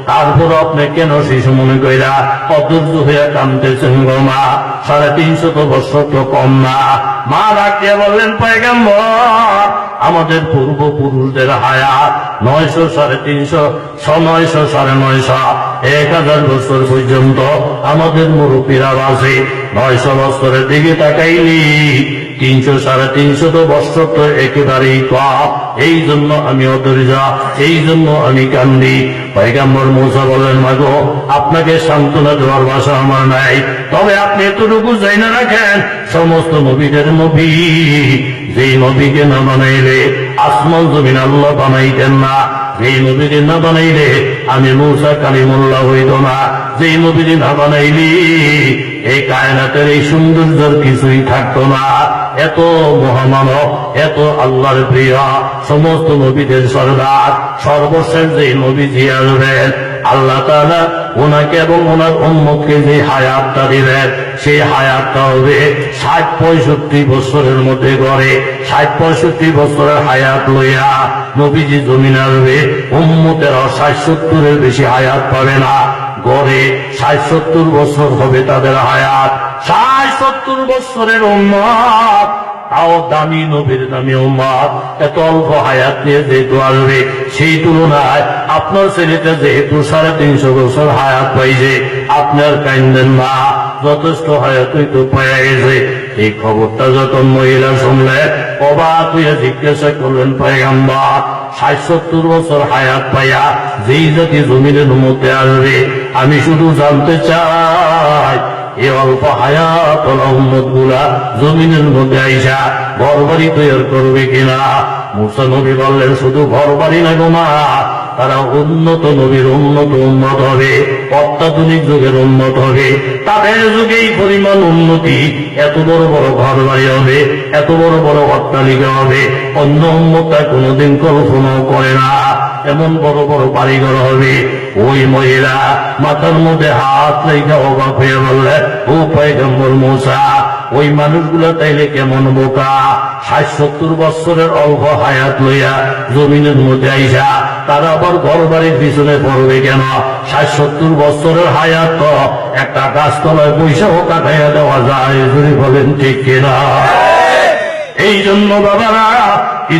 তারপর আপনি কেন শিশু মনে কইরা অধৈর্য হইয়া কাঁদতেছেন গো মা? 350 বছর তো কম না। মা ডাকিয়া বললেন, পয়গম্বর, আমাদের পূর্বপুরুষদের হায়াত 900, 350, 900, 950, 1000 বছর পর্যন্ত আমাদের মুরব্বীরা বাঁচে। 900 বছরের দিকে তাকাইলি 300, 350 বছর তো একেবারেই কম। এই জন্য আমি অধৈর্য, এই জন্য আমি কান্দি। পয়গম্বর মূসা বললেন, মাগো আপনাকে সান্ত্বনা দেওয়ার ভাষা আমার নাই, তবে আপনি এতটুকু জানা রাখেন, সমস্ত নবীদের নবী, যেই নবীকে না বানাইলে আসমান জমিন আল্লাহ বানাইতেন না, যেই নবীকে না বানাইলে আমি মূসা কালিমুল্লাহ হইত না, যেই নবীকে না বানাইলি এই কায়নাতের এই সৌন্দর্যের কিছুই থাকতো না। এত মহামানব, এত আল্লাহর প্রিয়, সমস্ত নবীদের সরদার, সর্বশেষ যে নবীজি আসবেন, আল্লাহ তাআলা ওনাকে এবং ওনার উম্মতকে যে হায়াতটা দিবেন, সেই হায়াতটা হবে 60-65 বছরের মধ্যে গড়ে। 60-65 বছরের হায়াত লইয়া নবীজি জমিন আসবে, উম্মতেরা 60-70-এর বেশি হায়াত পাবে না। গড়ে 60-70 বছর হবে তাদের হায়াত। 60-70 বছরের উম্মত, তাও দামি নবীর দামি উম্মত, এত অল্প হায়াত নিয়ে যেহেতু আসবে, সেই তুলনায় আপনার ছেলেটা যেহেতু 350 বছর হায়াত পাইছে, আপনার কাইন্দেন না, যথেষ্ট হায়াতই তো পাইয়া গেছে। এই খবরটা যখন মহিলা শুনলেন, অবাক হইয়া জিজ্ঞাসা করলেন, পয়গম্বর 60-70 বছর হায়াত পাইয়া যেই জাতি জমিনের মধ্যে আসবে, আমি শুধু জানতে চাই এই অল্প হায়াত উম্মত গুলা জমিনের মধ্যে আইসা ঘর বাড়ি তৈরি করবে কিনা? মুসা নবী বললেন, শুধু ঘর বাড়ি না গো মা, তারা উন্নত নবীর উন্নত উন্মত হবে, অত্যাধুনিক যুগের উন্মত হবে। তাদের যুগে এই পরিমাণ উন্নতি, এত বড় বড় ঘর বাড়ি হবে, এত বড় বড় অট্টালিকা হবে, অন্য উন্মতটা কোনোদিন কল্পনাও করে না। এমন বড় বড় বাড়িঘর হবে। ওই মহিলা মাথার মধ্যে হাত রেখে অবাক হয়ে বললেন, ও পয়গম্বর মূসা, ওই মানুষগুলো তাইলে কেমন বোকা? 60-70 বছরের অল্প হায়াত লইয়া জমিনের মধ্যে আইসা তারা আবার ঘর বাড়ির পিছনে পড়বে কেন? 60-70 বছরের হায়াত তো একটা গাছতলায় পয়সাও কাটাইয়া দেওয়া যায়। যদি বলেন ঠিক কিনা? এই জন্য বাবারা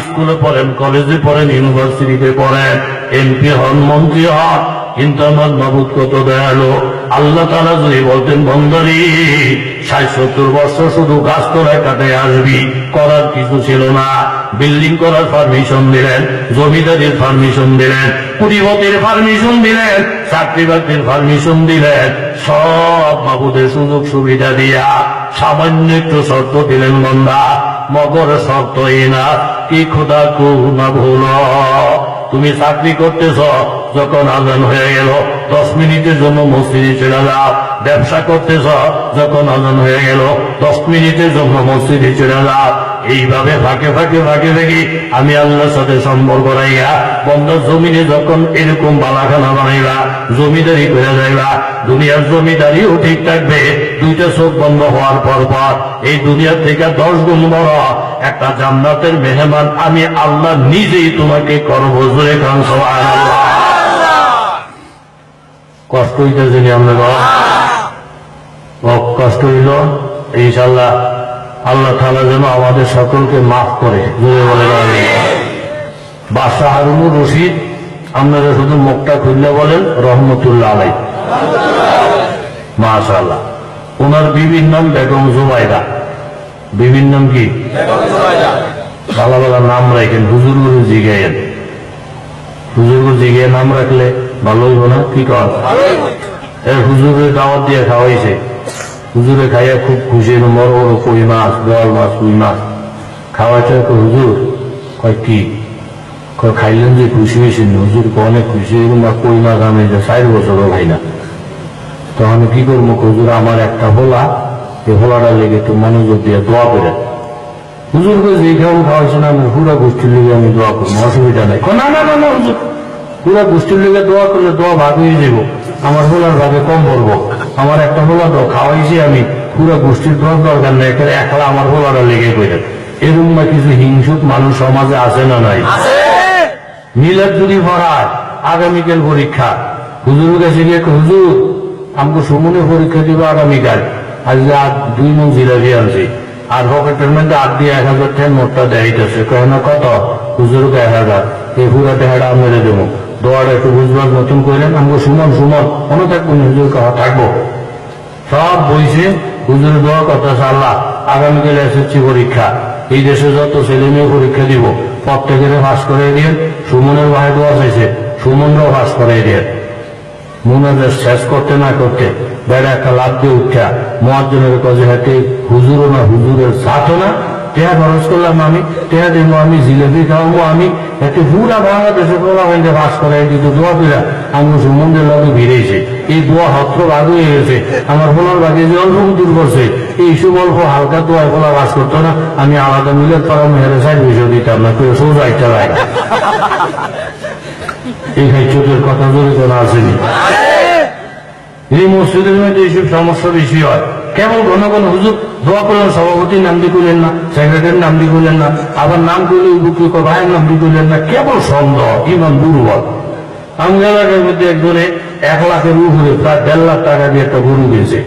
স্কুলে পড়েন, কলেজে পড়েন, ইউনিভার্সিটিতে পড়েন, এমপি হন, মন্ত্রী হন, কিন্তু আমার মাবুদ কত দয়ালু। আল্লাহ তাআলা যদি বলতেন, বন্দারি 60-70 বছর শুধু গাছতলায় কাটায় আসবি, করার কিছু ছিল না। বিল্ডিং করার পারমিশন দিলেন, জমিদারির পারমিশন দিলেন, কুড়িপতির পারমিশন দিলেন, চাকরি বাকরির পারমিশন দিলেন, সব মাবুদের সুযোগ সুবিধা দিয়া সামান্য একটু শর্ত দিলেন, বন্দা মগর শর্ত এই না কি খোদা কু না ভুল। তুমি চাকরি করতেছ, যখন আজান হয়ে গেল 10 মিনিটের জন্য মসজিদে চলে যাও। ব্যবসা করতেছ, যখন আজান হয়ে গেল 10 মিনিটের জন্য মসজিদে চলে যাও। এইভাবে ফাঁকে ফাঁকে আমি আল্লাহর সাথে সম্পর্ক রাইয়া বন্ধ জমিনে যখন এরকম বালাখানা বানাইবা, জমিদারি করে যাইবা, দুনিয়ার জমিদারিও ঠিক থাকবে। দুইটা চোখ বন্ধ হওয়ার পর এই দুনিয়া থেকে 10 গুণ বড় একটা জান্নাতের মেহমান আমি আল্লাহ নিজেই তোমাকে করব। জোরে কান সুবহানাল্লাহ। কষ্ট হইতেছে আমরা কষ্ট হইল, ইনশাআল্লাহ আল্লাহ তাআলা যেন আমাদের সকলকে মাফ করে। জোরে বলে বাদশাহ হারুনুর রশিদ, আপনারা শুধু মুখটা খুললে বলেন রহমতুল্লাহ আলাইহি। মাশাআল্লাহ। ওনার বিবির নাম বেগম জুবাইদা। বিবির নাম কি? ভালো ভালো নাম রাখেন, হুজুরগুলো জিগাইয়েন। হুজুরগুলো জিগিয়ে নাম রাখলে ভালো হইব না? কি কর হুজুরের দাওয়াত দিয়ে খাওয়াইছে, হুজুরে খাইয়া খুব খুশি, বড় বড় কই মাছ, বোয়াল মাছ, রুই মাছ খাওয়াইতে। হুজুর কয় কি? খাইলেন যে খুশি হয়েছেন? হুজুর অনেক খুশি, কই মাছ আমি 4 বছরও খাই না। তখন কি করবো? হুজুর আমার একটা হোলা, এই হোলাটা লেগে একটু মনোযোগ দিয়ে দোয়া করে। হুজুরকে যে খাওয়াইছেন আমি পুরা গোষ্ঠীর লেগে আমি দোয়া করবো, অসুবিধা নাই। না না না না হুজুর, পুরা গোষ্ঠীর লেগে দোয়া করলে দোয়া ভাগ হয়ে যাব, আমার হোলার ভাগে কম পড়বো। আমার একটা হোলা তো খাওয়াইছি আমি, পুরা গোষ্ঠীর দোয়ার দরকার নেই, একলা আমার হোলাটা লেগে করে। এরকম না কিছু হিংসুক মানুষ সমাজে আছে না নাই? মিলাদ যদি পড়ায় আগামীকাল পরীক্ষা, হুজুরের কাছে গিয়ে হুজুর আমাকে সুমনে পরীক্ষা দিব আগামীকাল, আজকে 2 মণ জিলাপি আনছি, আর পকেটের মধ্যে 8 দিয়ে 1000 টাকা নোটটা দেখাইতেছে। কেন কত? হুজুরকে 1000, এই পুরা টাকাটা মেরে দেবো। দোয়াটা একটু বুঝবার মতন করলেন। আমাকে সুমন মনে থাকবো, হুজুর কথা থাকবো। সব বইছে, হুজুরের দোয়া কথা আল্লাহ আগামীকাল এসএসসি পরীক্ষা, এই দেশে যত ছেলে মেয়ে পরীক্ষা দিব প্রত্যেকের পাস করে দিয়ে। সুমনের ভাই দোয়া চাইছে, সুমনরাও পাস করে দিয়ে। মুনাজাত শেষ করতে না করতে বেড়া একটা লাভ দিয়ে উঠা মুয়াজ্জিনের কাছে হাতে হুজুরও না, হুজুরের সাথও না, টেহা খরচ করলাম আমি, টেহা দেবো আমি, জিলেপি খাওয়াবো আমি, এতে পুরা বাংলাদেশে বলা হয়েছে পাস করে কিন্তু দোয়া পিলা আমি সুমন্দের লগে ভিড়েছে। এই দোয়া হত্র ভাগ হয়ে গেছে। আমার বলার বাকি যে অল্প দূর করছে, এই সব অল্প হালকা দোয়া বলা বাস করতো না। আমি আলাদা মিলে করা মেয়েরা 4 বিষয় দিতাম না, কেউ সোজা ইচ্ছা লাগে। এই চোখের কথা জোরে কোনো আসেনি। এই মসজিদের মধ্যে এইসব সমস্যা বেশি হয়। কেবল ঘন ঘন হুজুর দোয়া করলেন, সভাপতির নাম দিয়ে করলেন না, সেক্রেটারির নাম দিয়ে করলেন না, আবার নাম করলে ভাইয়ের নাম দিয়ে করলেন না। কেবল সন্দেহ, ইমান দুর্বল। আমি এলাকার মধ্যে একজনে 1 লাখের উপরে প্রায় 1.5 লাখ টাকা দিয়ে একটা গরু গেছে,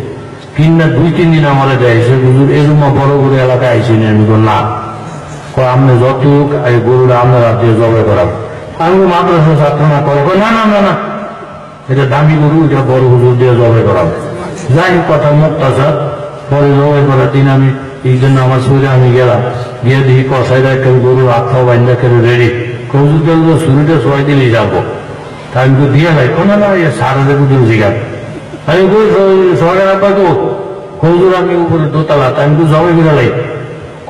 কিনা 2-3 দিন আমার দেয়ছে। হুজুর এরকম বড় গরু এলাকায় আইসিনি। আমি না আপনি যত এই গরুটা আপনার হাত দিয়ে জবাই করাবো। আমি মাদ্রাসা ছাত্র না করে না না না না, এটা দামি গরু, এটা বড় হুজুর দিয়ে জবাই করাবো। যাই কথা মুক্তাচার, পরে জবাই করার দিন আমি এই জন্য আমার শরীরে আমি গেলাম, গিয়ে দেখি কষাইরা একটা গরু আত্মা বাইন্দা করে রেডি। হুজুর দেখলো শরীরটা 6 দিনই যাবো। তা আমি তো দিয়ে নাই, না না সারা দেখুন জিগান। আমি সরকার আব্বা তো হুজুর আমি উপরে দোতলা, আমি তো জবাই করে লাই।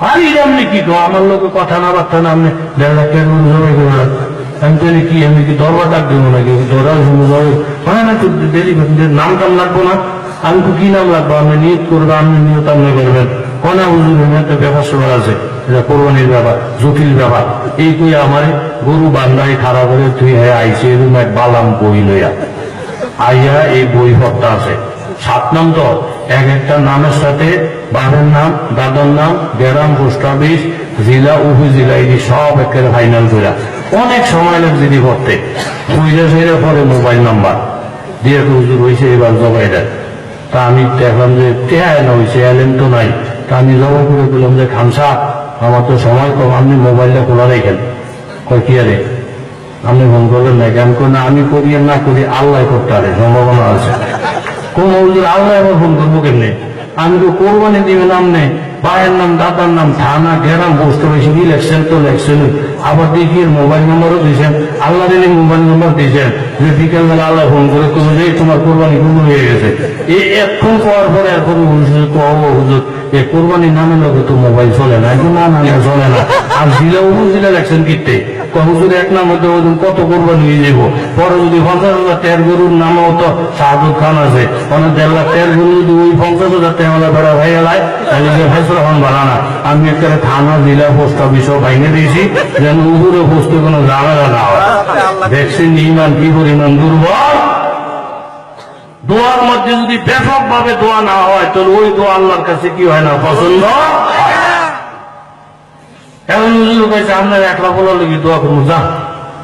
আরে আপনি কি কো, আমার লোকে কথা না বার্তা না, আপনি 1.5 লাখ টাকা গরু জবাই করে আমি জানি কি, আমি কি দরবার ডাক দেবো নাকি? ধরার হয় না, দেরি নাম টাম লাগবো না। আমি তো কি নাম লাগবো? আপনি নিয়ত করবো, আপনি নিয়ত আপনি করবেন। কোনা হুজুর একটা ব্যাপার সবার আছে, এটা কোরবানির ব্যাপার, জটিল ব্যাপার। এই তুই আমার গরু বান্ধাই খারাপ করে তুই আইসি এরকম এক বালাম বই লইয়া আইয়া, এই বই পড়তে আছে 7 নাম তো এক একটা নামের সাথে বাবার নাম, দাদার নাম, গ্রাম, পোস্ট অফিস, জেলা, উপজেলা, এই সব একেবারে ফাইনাল করে অনেক সময় লাগছে যদি পড়তে। পয়সা পরে মোবাইল নাম্বার দিয়ে হুজুর হয়েছে, এবার জবাই দেয়। তা আমি দেখলাম যে টেহায় না হয়েছে, এলেন তো নাই। তা আমি জবাই করে বললাম যে খামসা আমার তো সময় কম, আপনি মোবাইলটা খোলা রেখেন। কয় কি আরে আপনি ফোন করবেন না কেন? না আমি করি আর না করি আল্লাহ করতে পারে, সম্ভাবনা আছে। কোন হুজুর আল্লাহ আমার ফোন করবো কেমনি? আমি তো কোরবানি দিবেন নাম নেই, ভাইয়ের নাম, দাদার নাম, থানা, গ্রাম, পোস্ট অফিস, ইলেকশন তো ইলেকশন, আবার দেখি মোবাইল নম্বরও দিয়েছেন, আল্লাহ দিলে মোবাইল নম্বর দিয়েছেন যে বিকেলবেলা আল্লাহ ফোন করে তুমি যে তোমার কোরবানি কবুল হয়ে গেছে। এই এক্ষণ পাওয়ার পরে এখন হুজুর এই কোরবানির নামে লোকে তো মোবাইল চলে না, এখন না চলে না। আর জিলা উপজিলা দেখছেন কিনতে হুজুর এক নাম হতে কত কোরবানি হয়ে যাব। পরে যদি 50,000 টাকার গরুর নামও তো শাহাদুত খান আছে, অনেক 1.5 লাখ টাকার গরু যদি ওই 50,000 টাকা ভেড়া হয়ে গেলায় তাহলে যে ফেসরা হন ভাড়া না। আমি একটা থানা জেলা পোস্ট অফিসও ভাঙে দিয়েছি যেন উপরে পোস্টে কোনো ঝামেলা না হয়। ভ্যাকসিন ইমান কি পরিমাণ দুর্বল। দোয়ার মধ্যে যদি ব্যাপক ভাবে দোয়া না হয় তাহলে ওই দোয়া আল্লাহর কাছে কি হয় না, পছন্দ। এখন হুজুর কাছে আপনার একলা বলা লেগে দোয়া করবো, যা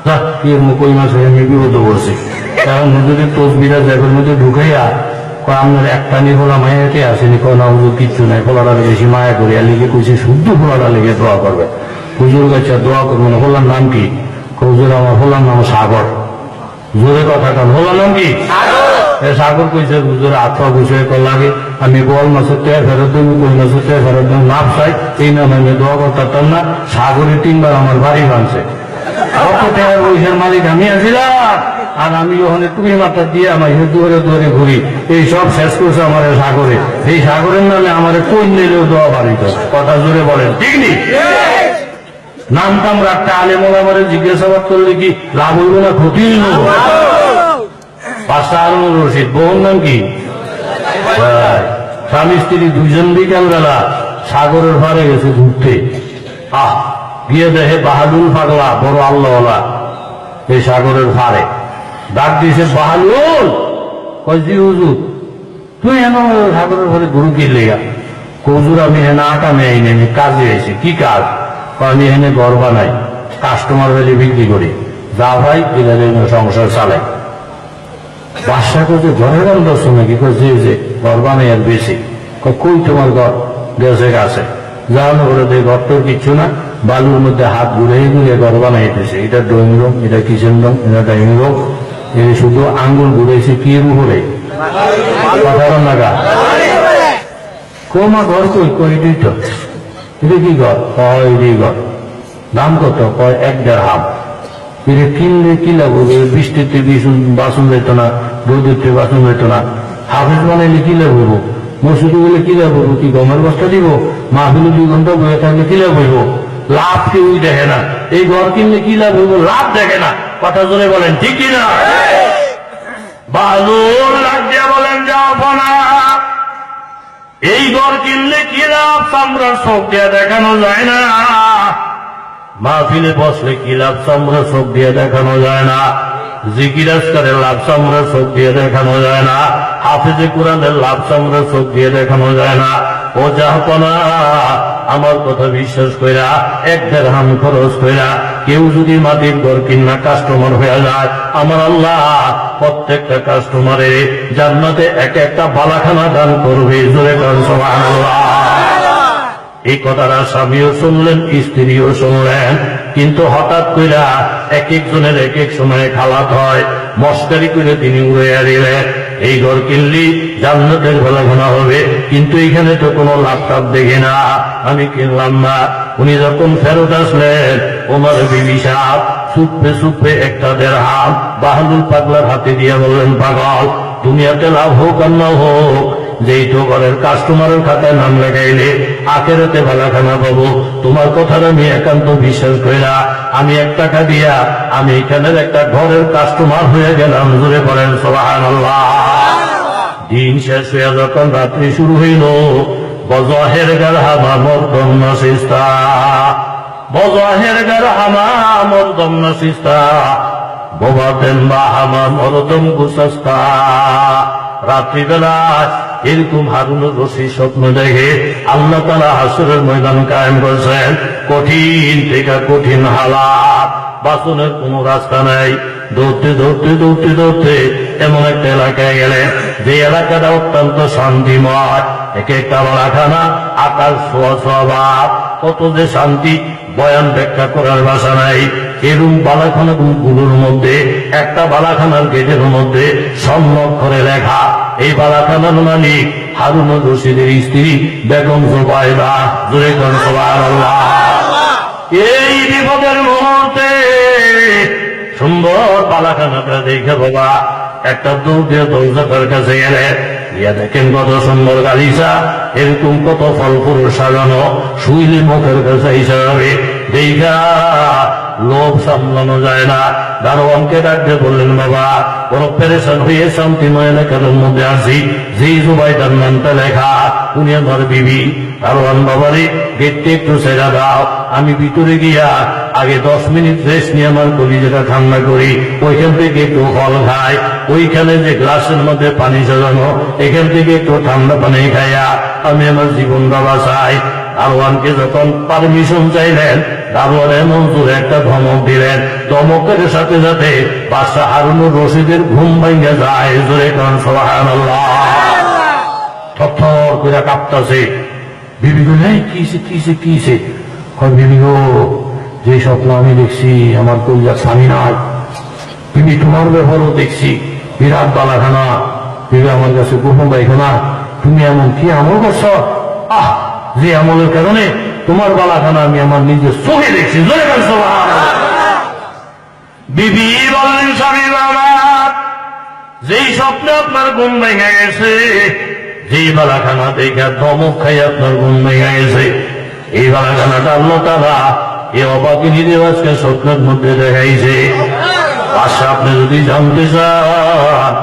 যা কি কই মাসে আমি বিপদ করছি। এখন হুজুরের তসবিরা জায়গার মধ্যে ঢুকাইয়া আপনার একটা নিয়ে ফোলা মায়াতে আসেনি, কোনো হুজুর কিচ্ছু নাই, ফোলাটা বেশি মায়া করি আর লিখে কইছি শুদ্ধ ফোলাটা লেগে দোয়া করবে। হুজুর কাছে দোয়া করবো না। ফোলার নাম কি? হুজুর আমার ফোলার নাম সাগর। জোরে কথা কান, ফোলার নাম কি? সাগর কইছে হুজুর আত্মা বিষয় কর লাগে আমি বল মাসের টেয়া ফেরত দেবো, কই মাসের টেয়া ফেরত দেবো নাপ চাই, এই নাম আমি দোয়া করতাম না। সাগরে 3 বার আমার বাড়ি ভাঙছে। অত টাকার পয়সার মালিক আমি আসিলাম, আর আমি ওখানে টুপি মাথা দিয়ে আমার দুয়ারে দুয়ারে ঘুরি, এই সব শেষ করছে আমার সাগরে। এই সাগরের নামে আমার কোন নিলেও দোয়া বাড়িত। কথা জোরে বলেন ঠিক নেই? নাম টাম রাখতে আলেমোলা আমার জিজ্ঞাসাবাদ করলে কি লাভ হইব না ক্ষতি হইব? পাঁচটা হারুনুর রশিদ, বউর নাম কি? স্বামী স্ত্রী দুইজন বিকালবেলা সাগরের পারে গেছে ঘুরতে। গিয়ে দেখে বাহালুল পাগলা বড় আল্লাহওয়ালা এই সাগরের পারে ডাক দিয়েছে, বাহালুল কজি হুজুর তুই এন সাগরের পারে ঘুরু কি লেগা? হুজুর আমি হেনা আটা নেই নেই কাজে এসে। কি কাজ? আমি এখানে ঘর বানাই, কাস্টমার বেলে বিক্রি করি, যা ভাই এদের সংসার চালাই। বাদশা করছে ঘরের গান দর্শ নাকি? যে ঘর বানাই আর বেশি। কই তোমার ঘর? গেছে গাছে যাওয়ানো করে দেয়, ঘর তোর কিচ্ছু না, বালুর মধ্যে হাত ঘুরে ঘুরে ঘর বানাইতেছে। এটা ড্রয়িং রুম, এটা কিচেন রুম, এটা ডাইনিং রুম। এ শুধু আঙ্গুল ঘুরেছে কি উপরে সাধারণ লাগা। কোমা ঘর কই? কই এটাই তো। এটা কি ঘর? কয় এটাই ঘর। দাম কত? কয় 1.5 হাম। এটা কিনলে কি লাগবে? বৃষ্টিতে বাসন যেত না, রোদিতে বাসন যেত না। হাফেজ বানাইলে কি লাগবো? মসজিদে গেলে কি লাগবো? কি গমের বস্তা দিব? মাহফিলে 2 ঘন্টা বয়ে থাকলে কি লাভ হইব? লাভ কেউই দেখে না। এই ঘর কিনলে কি লাভ হইব? লাভ দেখে না। কথা জোরে বলেন ঠিক কিনা? বালুর লাগ দিয়ে বলেন যাও না, এই ঘর কিনলে কি লাভ? চামড়ার চোখ দিয়ে দেখানো যায় না। মাহফিলে বসলে কি লাভ? চামড়ার চোখ দিয়ে দেখানো যায় না। জিকির আজকারের লাভ চামড়ার চোখ দিয়ে দেখানো যায় না। হাফেজে কোরআনের লাভ চামড়ার চোখ দিয়ে দেখানো যায় না। ও জাহাপনা আমার কথা বিশ্বাস কইরা 1.5 হাম খরচ কইরা কেউ যদি মাটির ঘর কিনা কাস্টমার হয়ে যায়, আমার আল্লাহ প্রত্যেকটা কাস্টমারে জান্নাতে একটা বালাখানা দান করবে। জোরে করেন সুবহানাল্লাহ। এই কথাটা স্বামীও শুনলেন, স্ত্রীও শুনলেন। কিন্তু হঠাৎ কইরা এক একজনের এক এক সময় খালাত হয়, মস্কারি করে তিনি উড়াইয়া দিলেন, এই ঘর কিনলি জান্নাতের বেলাঘনা হবে, কিন্তু এখানে তো কোনো লাভ টাভ দেখে না, আমি কিনলাম না। উনি যখন ফেরত আসলেন, ওমর বিবি সাহেব চুপে চুপে 1.5 হাম বাহালুল পাগলার হাতে দিয়ে বললেন, পাগল দুনিয়াতে লাভ হোক আর না হোক, যেই তো ঘরের কাস্টমারের খাতায় নাম লাগাইলে আখেরাতে ভালাখানা পাবো। তোমার কথাটা আমি একান্ত বিশ্বাস করি না। আমি 1 টাকা দিয়া আমি এখানের একটা ঘরের কাস্টমার হয়ে গেলাম। জোরে বলেন সুবহানাল্লাহ। দিন শেষ হইয়া যখন রাত্রি শুরু হইল, বজহের গার হামা মরদম নসিস্তা, বজহের গার হামা মরদম নসিস্তা, বোবাতেন বা হামা মরদম গুসস্তা। রাত্রিবেলা এরকম হারুনুর রশিদ স্বপ্ন দেখে আল্লাহ তাআলা হাসরের ময়দান কায়েম করছেন। কঠিন থেকে কঠিন হালাত, বাঁচনের কোনো রাস্তা নাই। দৌড়তে দৌড়তে দৌড়তে দৌড়তে এমন একটা এলাকায় গেলেন যে এলাকাটা অত্যন্ত শান্তিময়। এক একটা বালাখানা আকাশ ছোঁয়া ছোঁয়া, কত যে শান্তি বয়ান ব্যাখ্যা করার ভাষা নাই। এরকম বালাখানা গুলোর মধ্যে একটা বালাখানার গেটের মধ্যে স্বর্ণাক্ষরে লেখা, এই বালাখানার মালিক হারুনুর রশিদের স্ত্রী বেগম জুবাইদা। জোরে কোন সুবহানাল্লাহ। এই বিপদের মুহূর্তে সুন্দর পালাখানাটা দেখে বাবা একটা দৌড় দিয়ে দৌড়াটার কাছে গেলে গিয়া দেখেন কত সুন্দর গালিচা, এরকম কত ফল ফুল সাজানো, শুইলে মুখের কাছে হিসাবে দেখা লোভ সামলানো যায় না। দারোয়ানকে ডাকতে বললেন, বাবা বড় পেরেশান হয়ে শান্তিময় এলাকার মধ্যে আসি, যেই জুবাইদার নামটা লেখা উনি আমার বিবি। দারোয়ান বাবারে গেটটা একটু ছেড়া দাও, আমি ভিতরে গিয়া আগে 10 মিনিট রেস্ট নিয়ে আমার কলিজাটা ঠান্ডা করি, ওইখান থেকে একটু ফল খাই, ওইখানে যে গ্লাসের মধ্যে পানি সাজানো এখান থেকে একটু ঠান্ডা পানি খাইয়া আমি আমার জীবনটা বাঁচাই। দারোয়ানকে যখন পারমিশন চাইলেন, দারোয়ান এমন জোরে একটা ধমক দিলেন, ধমকের সাথে সাথে বাদশা হারুনুর রশিদের ঘুম ভাঙা যায়। জোরে কারণ সুবহানাল্লাহ, থরথর করে কাঁপতাছে। বিবি গো, এই কিসে কিসে কিসে? কয়, বিবি গো, যে স্বপ্ন আমি দেখছি আমার কলিজার স্বামী নাই। বিবি, তোমার ব্যাপারও দেখছি বিরাট বালাখানা। বিবি, আমার কাছে গোপন পাইখানা। তুমি এমন কি আমল করছ? যে আমলের কারণে তোমার বালাখানা আমি আমার নিজের চোখে দেখছি। জোরে কারণ সুবহানাল্লাহ। বিবি বললেন, স্বামী বাবা, যেই স্বপ্নে আপনার ঘুম ভেঙে গেছে, যেই বালাখানা দেখে ধমক খাই আপনার ঘুম ভেঙে গেছে, এই বালাখানাটা আল্লাহ তাআলা এই অবাকিনী দেবাজকে স্বপ্নের মধ্যে দেখাইছে। আশা আপনি যদি জানতে চান,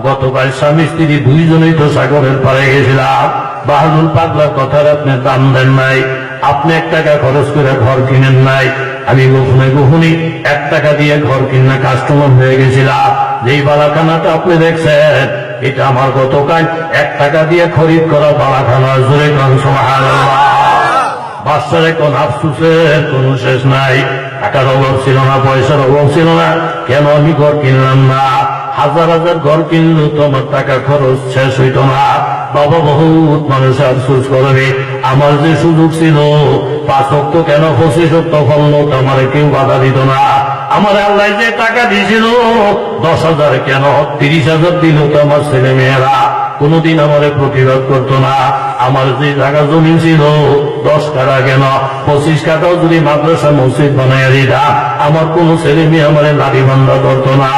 গতকাল স্বামী স্ত্রী দুইজনেই তো সাগরের পাড়ে গেছিলাম। বাহাদুর পাগলার কথার আপনি দাম দেন নাই, আপনি 1 টাকা খরচ করে ঘর কিনেন নাই। আমি গোপনে গোপনে 1 টাকা দিয়ে ঘর কিনা কাস্টমার হয়ে গেছিলাম। যেই বালাখানাটা আপনি দেখছেন, এটা আমার গতকাল 1 টাকা দিয়ে খরিদ করা বালাখানা। জোরে কারণ সুবহানাল্লাহ। বাচ্চার এখন আফসুসের কোন শেষ নাই। টাকার অভাব ছিল না, পয়সার অভাব ছিল না, কেন আমি ঘর কিনলাম না? হাজার হাজার ঘর কিনলেও তো আমার টাকা খরচ শেষ হইত না। বাবা, বহুত মানুষ আফসুস করবে, আমার যে সুযোগ ছিল 5 ওয়াক্ত কেন 25 ওয়াক্ত ফল আমার কেউ বাধা দিত না। আমার আল্লাহ যে টাকা দিয়েছিল 10,000 কেন 30,000 দিল তো আমার ছেলে মেয়েরা কোনদিন আমার প্রতিবাদ করতো না। আমার যে জায়গা জমি ছিল 10 কাঠা কেন 25 কাঠাও যদি মাদ্রাসা মসজিদ বানাইয়া দিতাম, আমার কোন ছেলে মেয়ে আমার লাঠি বান্ধা করতো না।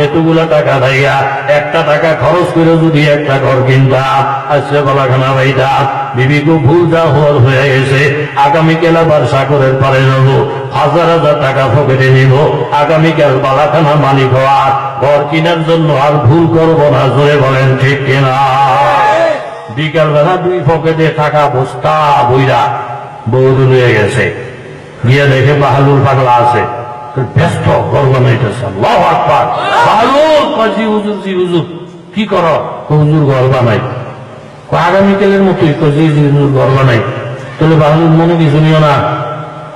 এতগুলা টাকা দাইয়া 1টা টাকা খরচ করে যদি একটা ঘর কিনতাম, আজকে বালাখানা পাইতাম। বিবি খুব ভুল যা হওয়ার হয়ে গেছে। আগামীকাল আবার সাগরের পাড়ে যাবো, হাজার হাজার টাকা পকেটে নিব, আগামীকাল বালাখানা মালিক হওয়ার ঘর কিনার জন্য আর ভুল করবো না। জোরে বলেন ঠিক কিনা? বিকাল বেলা 2 পকেটে টাকা বস্তা বইরা বৌদ রয়ে গেছে, গিয়ে দেখে বাহাদুর পাগলা আছে, ব্যস্ত ঘর বানাইতেছে। আল্লাহু আকবার। বাহাদুর কয়, জি হুজুর, জি হুজুর। কি করো? হুজুর ঘর বানাই। আগামীকালের মতোই জি জি হুজুর ঘর বানাই। তাহলে বাহাদুর মনে কিছু নিও না,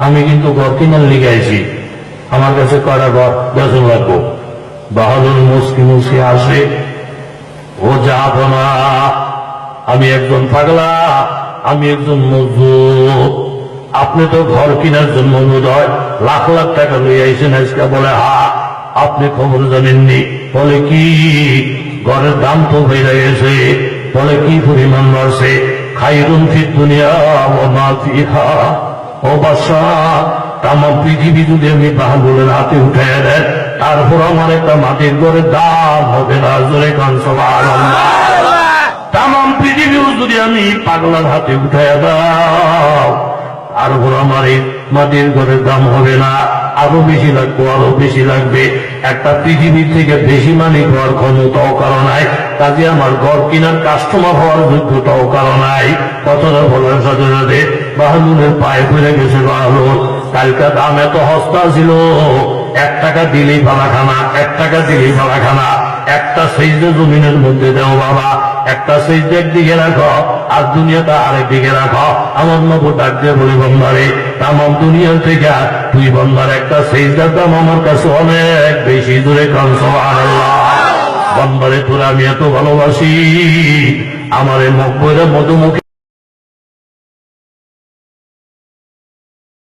আমি কিন্তু ঘর কিনার লিগে আইছি, আমার কাছে কয়টা ঘর বেতন লাগবো। বাহাদুর মুসকি মুসকি আসে, ও যাব না, আমি একজন পাগলা, আমি একজন মজদুর। আপনি তো ঘর কেনার জন্য বোধহয় লাখ লাখ টাকা লইয়া আইছেন আজকে। বলে, আপনি খবর জানেননি? বলে, কি? ঘরের দাম তো বেড়ে গেছে। বলে, কি পরিমাণ বাড়ছে? খাইরুন ফিদ দুনিয়া ওয়া মা ফিহা। ও বাদশা, তাম পৃথিবী যদি আমি বাহাদুরের হাতে উঠে দেন, তারপর আমার একটা মাটির ঘরের দাম হবে না। জোরে কান সুবহানাল্লাহ। তাম পৃথিবীও যদি আমি পাগলার হাতে উঠাইয়া দাও, তারপর আমার এই মাটির ঘরের দাম হবে না, আরো বেশি লাগবে, আরো বেশি লাগবে। একটা পৃথিবীর থেকে বেশি মালিক হওয়ার ক্ষমতাও কারো নাই, কাজে আমার ঘর কিনার কাস্টমার হওয়ার যোগ্যতাও কারো নাই। কথাটা বলার সাথে সাথে বাহাদুরের পায়ে পড়ে গেছে। বাহাদুর, কালকা দাম এত সস্তা ছিল, 1 টাকা দিলেই বালাখানা, 1 টাকা দিলেই বালাখানা। একটা সেজদা জমিনের মধ্যে দেও বাবা, একটা সেজদা একদিকে রাখো আর দুনিয়াটা আরেক দিকে রাখো। আমার নব ডাক দিয়ে বলি, বন্ধারে তাম দুনিয়ার থেকে তুই বন্ধার একটা সেজদার দাম আমার কাছে অনেক বেশি। দূরে কান সুবহানাল্লাহ। বন্ধারে তোরা আমি এত ভালোবাসি, আমার এই মকবরের মধুমুখী